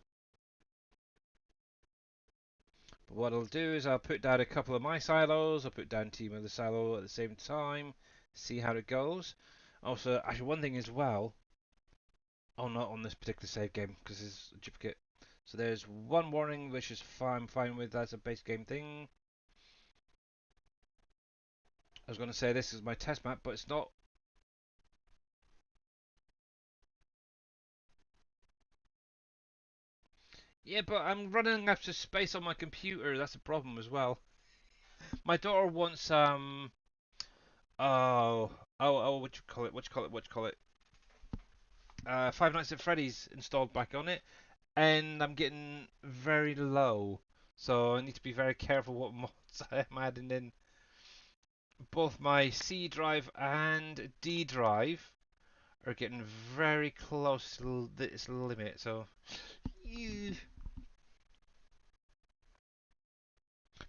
But what I'll do is I'll put down a couple of my silos. I'll put down Team of the silo at the same time. See how it goes. Also, actually, one thing as well. Oh, not on this particular save game because it's a duplicate. So there's 1 warning, which is fine with. That's a base game thing. I was going to say this is my test map, but it's not. Yeah, but I'm running out of space on my computer. That's a problem as well. My daughter wants what you call it? Five Nights at Freddy's installed back on it, and I'm getting very low, so I need to be very careful what mods I'm adding in. Both my C drive and D drive are getting very close to this limit, so.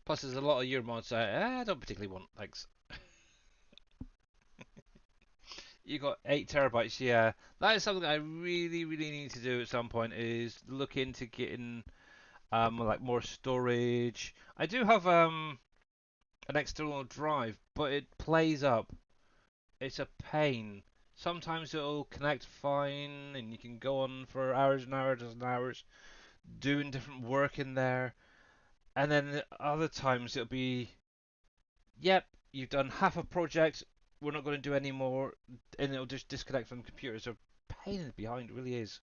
Plus, there's a lot of your mods I don't particularly want. Thanks. You got 8 terabytes, yeah. That is something I really need to do at some point. Is look into getting like more storage. I do have an external drive, but it plays up. It's a pain. Sometimes it'll connect fine, and you can go on for hours and hours doing different work in there. And then other times it'll be, yep, you've done half a project we're not going to do any more, and it'll just disconnect from the computer. So pain in the behind, it really is.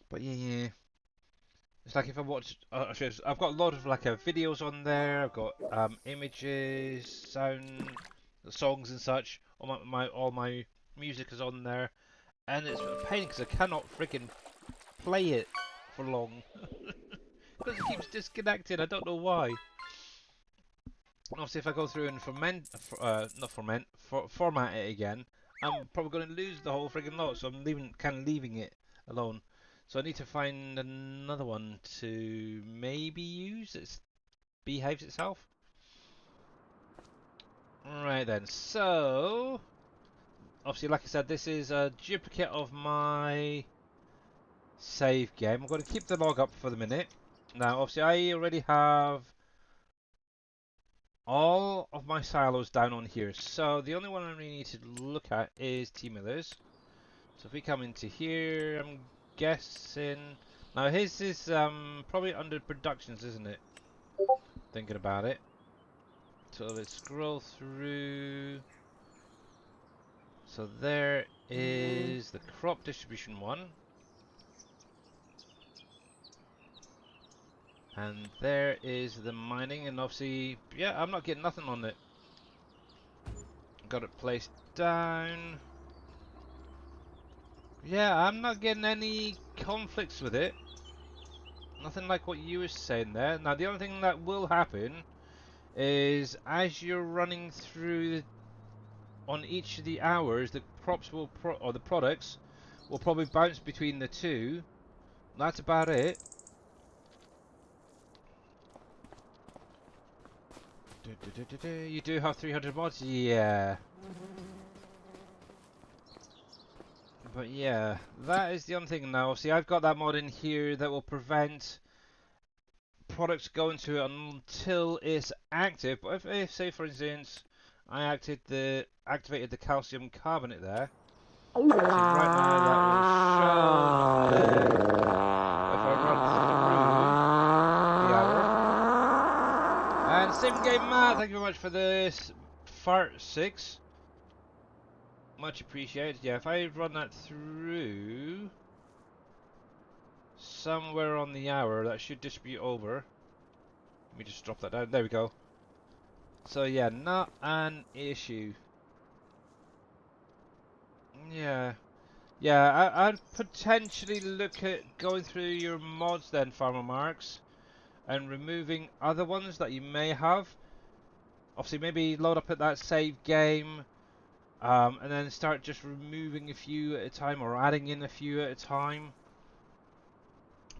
But yeah. It's like if I watch, I've got a lot of like videos on there. I've got images, sound, songs and such. All my music is on there, and it's a pain because I cannot freaking play it for long because it keeps disconnecting. I don't know why. And obviously, if I go through and format it again, I'm probably going to lose the whole freaking lot. So I'm leaving it alone. So I need to find another one to maybe use. It behaves itself. Right then. So obviously, like I said, this is a duplicate of my save game. I'm going to keep the log up for the minute. Now, obviously, I already have all of my silos down on here. So the only one I really need to look at is T Miller's. So if we come into here, I'm guessing now his is probably under productions, isn't it? Thinking about it. So let's scroll through. So there is the crop distribution one. And there is the mining, and obviously, yeah, I'm not getting nothing on it. Got it placed down. Yeah, I'm not getting any conflicts with it. Nothing like what you were saying there. Now, the only thing that will happen is as you're running through on each of the hours, the crops will or the products will probably bounce between the two. That's about it. You do have 300 mods, yeah. But yeah, that is the only thing now. See, I've got that mod in here that will prevent products going to it until it's active. But if say for instance, I activated the calcium carbonate there. See, right now that will show there. But if I run through the hour, and Sim Game Matt, thank you very much for this fart 6. Much appreciated. Yeah, if I run that through somewhere on the hour, that should distribute over. Let me just drop that down. There we go. So yeah, not an issue. Yeah. Yeah, I'd potentially look at going through your mods then, Farmer Marks, and removing other ones that you may have. Obviously, maybe load up at that save game, and then start just removing a few at a time, or adding in a few at a time.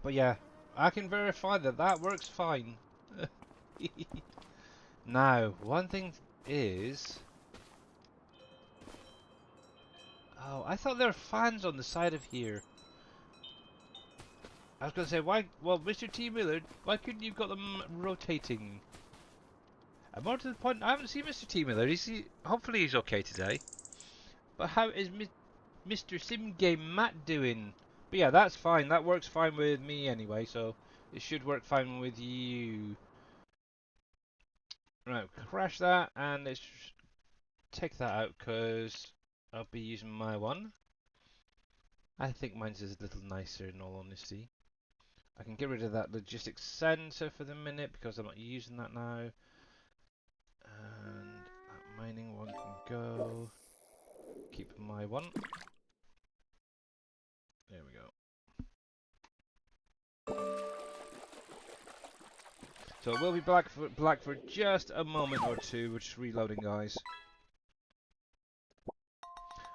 But yeah, I can verify that that works fine. Now, one thing is... Oh, I thought there were fans on the side of here. I was going to say, why... Well, Mr. T. Millard, why couldn't you have got them rotating? And more to the point, I haven't seen Mr. T. Millard. Hopefully he's okay today. But how is Mr. Sim Game Matt doing? But yeah, that's fine. That works fine with me anyway, so it should work fine with you. Right, crash that, and let's take that out, because I'll be using my one. I think mine's is a little nicer in all honesty. I can get rid of that logistics center for the minute because I'm not using that now. And that mining one can go. Keep my one. There we go. So it will be black for just a moment or two. We're just reloading, guys.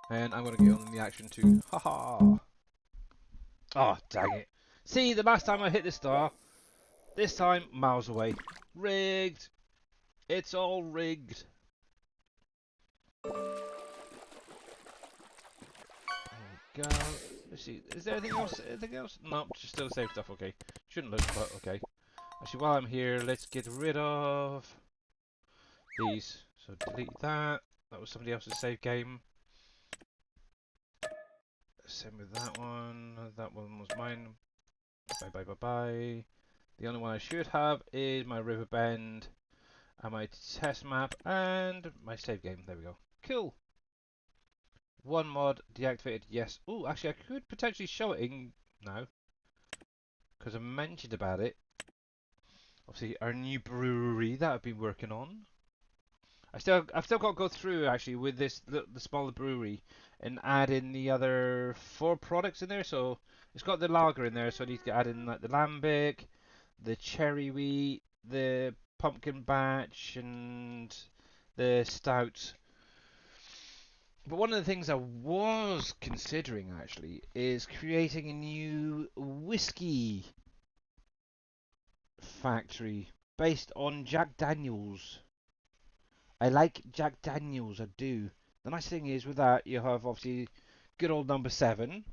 And I'm going to get on the action too. Haha! Oh, dang it. See, the last time I hit the star, this time miles away. Rigged! It's all rigged. There we go. Let's see, is there anything else? Anything else? No, just still the same stuff, okay. Shouldn't look, but okay. Actually, while I'm here, let's get rid of these. So delete that. That was somebody else's save game. Same with that one. That one was mine. Bye bye bye bye. The only one I should have is my Riverbend. And my test map and my save game. There we go. Cool. One mod deactivated. Yes. Oh, actually, I could potentially show it in now because I mentioned about it. Obviously, our new brewery that I've been working on. I've still got to go through actually with this the smaller brewery and add in the other 4 products in there. So it's got the lager in there, so I need to add in like the lambic, the cherry wheat, the pumpkin batch, and the stout. But one of the things I was considering actually is creating a new whiskey factory based on Jack Daniels. I like Jack Daniels, I do. The nice thing is with that, you have obviously good old number 7,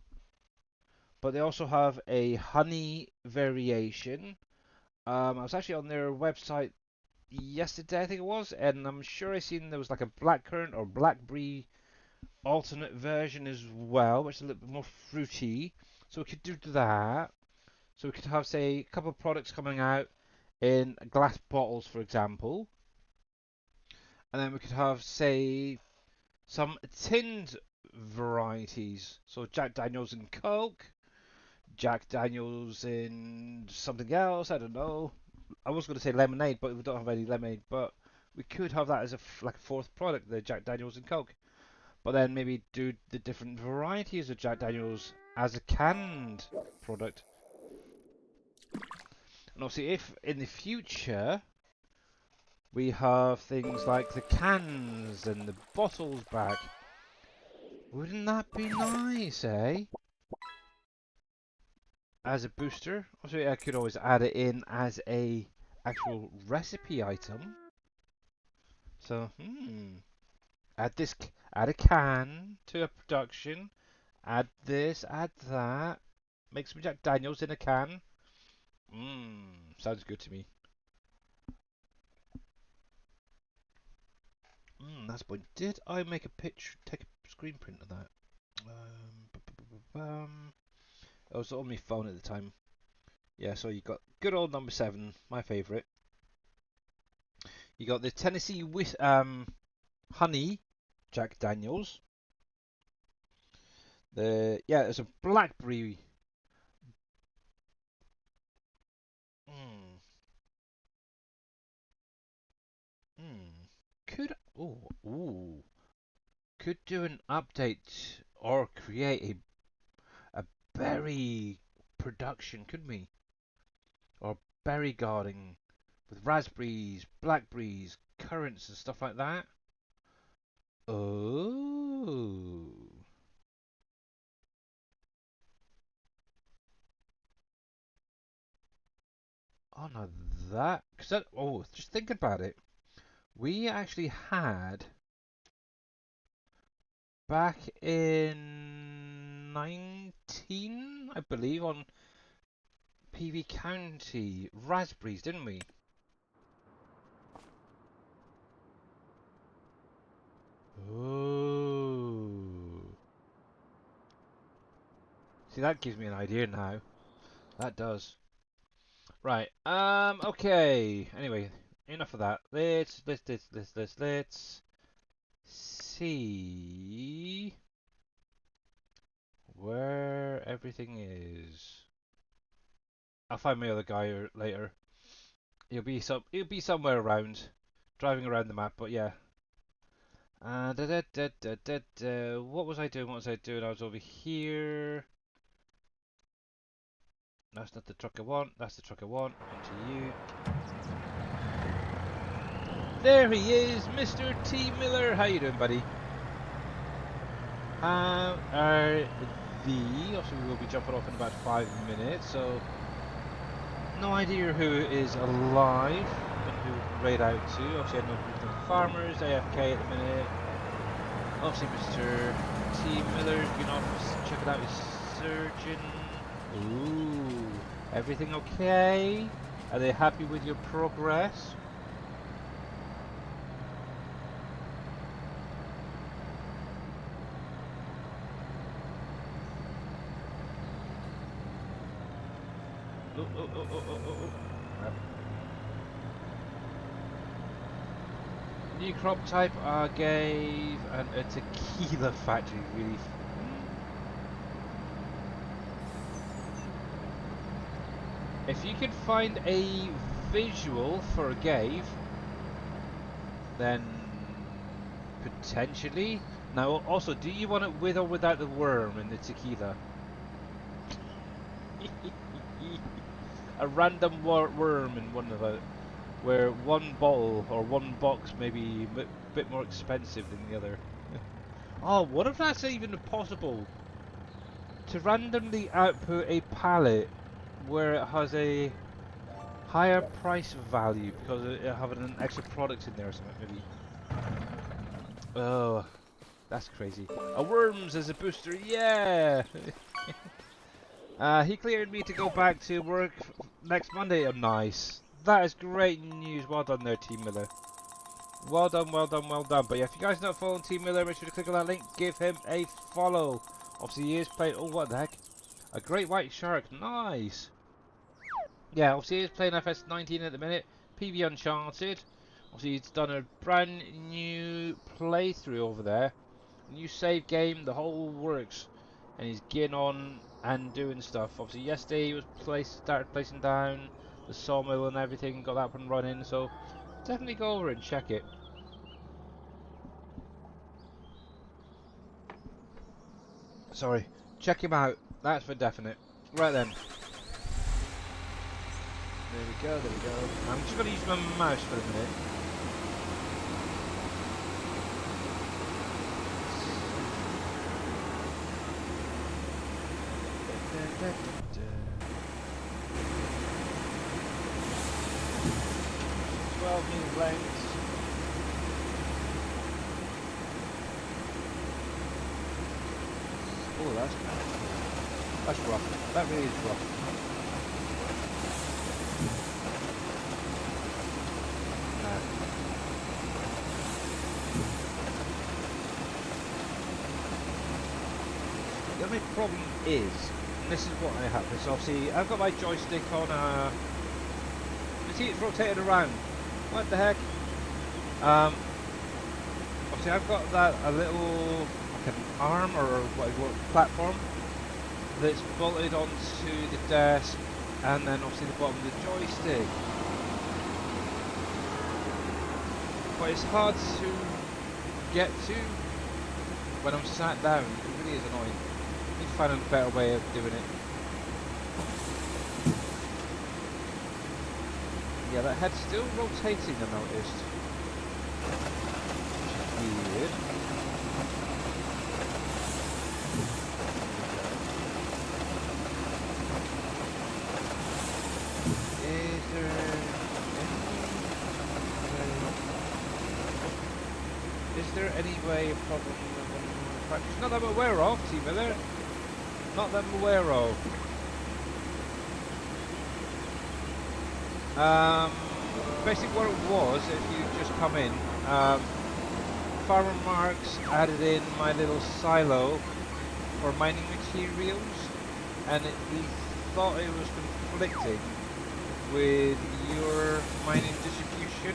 but they also have a honey variation. I was actually on their website yesterday, I think it was, and I'm sure I seen there was like a blackcurrant or blackberry alternate version as well, which is a little bit more fruity. So we could do that. So we could have, say, a couple of products coming out in glass bottles, for example, and then we could have, say, some tinned varieties. So Jack Daniels and Coke, Jack Daniels in something else. I don't know. I was going to say lemonade, but we don't have any lemonade. But we could have that as a like a 4th product, the Jack Daniels and Coke. But then maybe do the different varieties of Jack Daniels as a canned product. And obviously, if in the future we have things like the cans and the bottles back, wouldn't that be nice, eh? As a booster. Obviously, I could always add it in as a actual recipe item. So, add this, add a can to a production. Add this, add that. Make some Jack Daniels in a can. Sounds good to me. That's the point. Did I make a picture, take a screen print of that? It was on my phone at the time. Yeah, so you got good old number 7, my favourite. You got the Tennessee with honey Jack Daniels. There's a blackberry. Mm, mm. Could could do an update or create a berry production, couldn't we? Or berry garden with raspberries, blackberries, currants, and stuff like that. Oh. Oh no, just thinking about it. We actually had back in 19, I believe, on PV County raspberries, didn't we? Oh. See, that gives me an idea now. That does. Right. Okay. Anyway, enough of that. Let's see where everything is. I'll find my other guy later. He'll be somewhere around, driving around the map. But yeah. What was I doing? What was I doing? I was over here. That's not the truck I want. That's the truck I want. Onto you. There he is, Mr. T. Miller. How you doing, buddy? How are thee? Also, we will be jumping off in about 5 minutes, so no idea who is alive and who we can raid out to. Obviously, I know the farmers, AFK at the minute. Obviously, Mr. T. Miller's been off checking out his surgeon. Ooh, everything okay? Are they happy with your progress? Oh. New crop type gave and a tequila factory really. If you could find a visual for a Gave, then potentially. Now, also, do you want it with or without the worm in the tequila? A random worm in one of it, where one bottle or one box may be a bit more expensive than the other. Oh, what if that's even possible? To randomly output a pallet where it has a higher price value because it having an extra product in there or something, maybe. Oh, that's crazy. A worms as a booster, yeah! He cleared me to go back to work next Monday. Oh, nice. That is great news. Well done there, Team Miller. Well done, well done, well done. But yeah, if you guys are not following Team Miller, make sure to click on that link. Give him a follow. Obviously, he is playing... Oh, what the heck? A great white shark. Nice. Yeah, obviously, he is playing FS19 at the minute. PV Uncharted. Obviously, he's done a brand new playthrough over there. New save game, the whole works. And he's getting on and doing stuff. Obviously, yesterday he was started placing down the sawmill and everything, got that up and running. So definitely go over and check it. Sorry, check him out. That's for definite. Right then. There we go. There we go. I'm just going to use my mouse for a minute. Da, da, da, da. 12 meter length. Oh, that's rough. That really is rough. The only problem is, and this is what I have, is obviously I've got my joystick on you see it's rotated around. What the heck? Obviously I've got that a little like an arm or what platform that's bolted onto the desk and then obviously the bottom of the joystick. But it's hard to get to when I'm sat down. It really is annoying. I need to find a better way of doing it. Yeah, that head's still rotating, I noticed. Which is weird. Is there any way of problem with practice? Not that I'm aware of, Team Miller. Not that I'm aware of. Basically what it was, if you just come in, Farmer Marks added in my little silo for mining materials, and he thought it was conflicting with your mining distribution.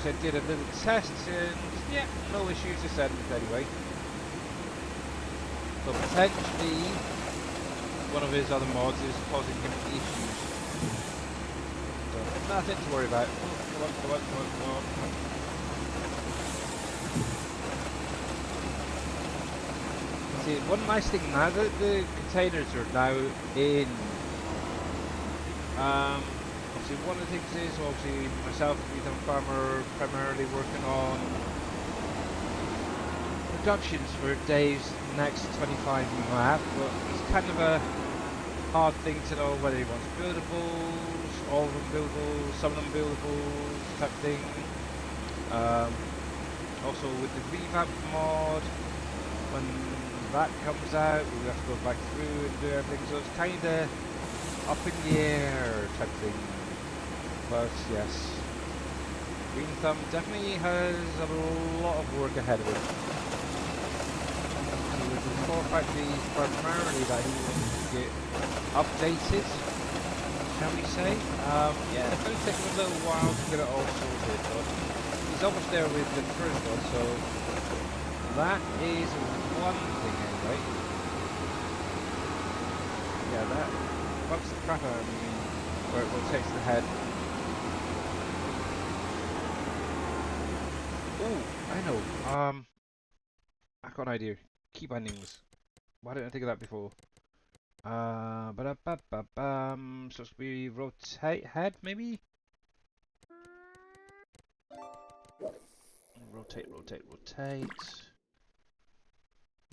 So I did a little test and yeah, no issues this end anyway. So potentially one of his other mods is causing him issues. So nothing to worry about. Come on, come on, come on, come on. See, one nice thing now that the containers are now in. Obviously, one of the things is obviously myself, Ethan Farmer, primarily working on productions for Dave's next 25 map, but it's kind of a hard thing to know whether he wants buildables, all of them buildables, some of them buildables, type thing. Also with the revamp mod, when that comes out, we have to go back through and do everything, so it's kind of up in the air type thing. But yes, Green Thumb definitely has a lot of work ahead of him. And with the core factories primarily that he wants to get updated to shall we say? Yeah, it's going to take him a little while to get it all sorted, but he's almost there with the first one, so that is one thing anyway. Yeah, that bugs the crap out of me where it rotates the head. Oh, I know. I've got an idea. Key bindings. Why didn't I think of that before? So it's gonna be rotate head, maybe? Rotate, rotate, rotate.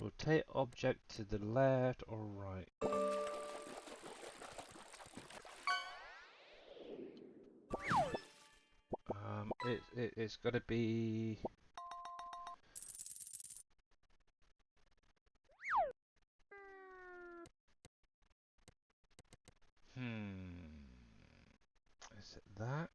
Rotate object to the left or right. It's gotta be... Is it that?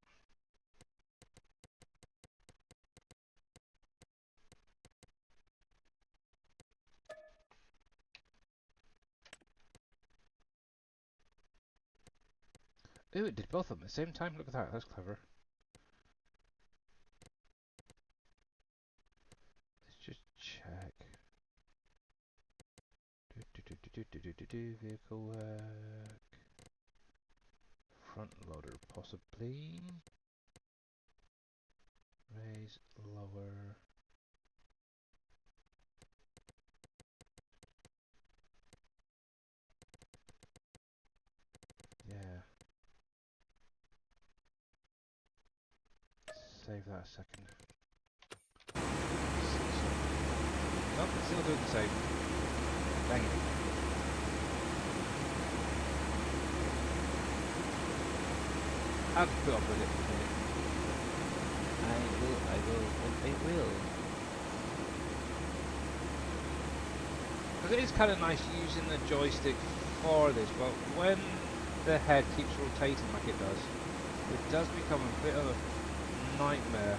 Ooh, it did both of them at the same time. Look at that, that's clever. Let's just check. Vehicle work. Front loader, possibly. Raise, lower. Yeah. Save that a second. Nope, it's still doing the same. Dang it. I'll just put up with it. I will. Because it is kind of nice using the joystick for this, but when the head keeps rotating like it does become a bit of a nightmare.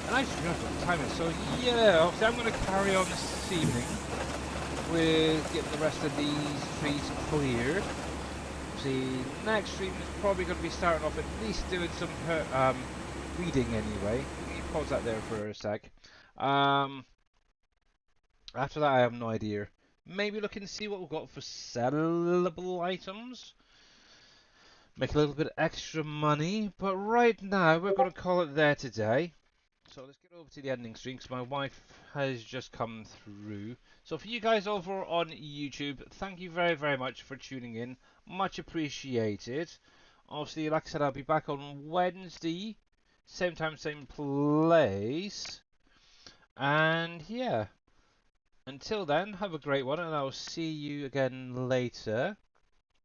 And I just remember the timing, so yeah, obviously I'm going to carry on this evening with getting the rest of these trees cleared. The next stream is probably going to be starting off at least doing some weeding anyway. You pause that there for a sec. After that, I have no idea. Maybe looking to see what we've got for sellable items. Make a little bit extra money. But right now, we're going to call it there today. So let's get over to the ending stream because my wife has just come through. So for you guys over on YouTube, thank you very, very much for tuning in. Much appreciated. Obviously, like I said, I'll be back on Wednesday. Same time, same place. And yeah, until then, have a great one and I'll see you again later.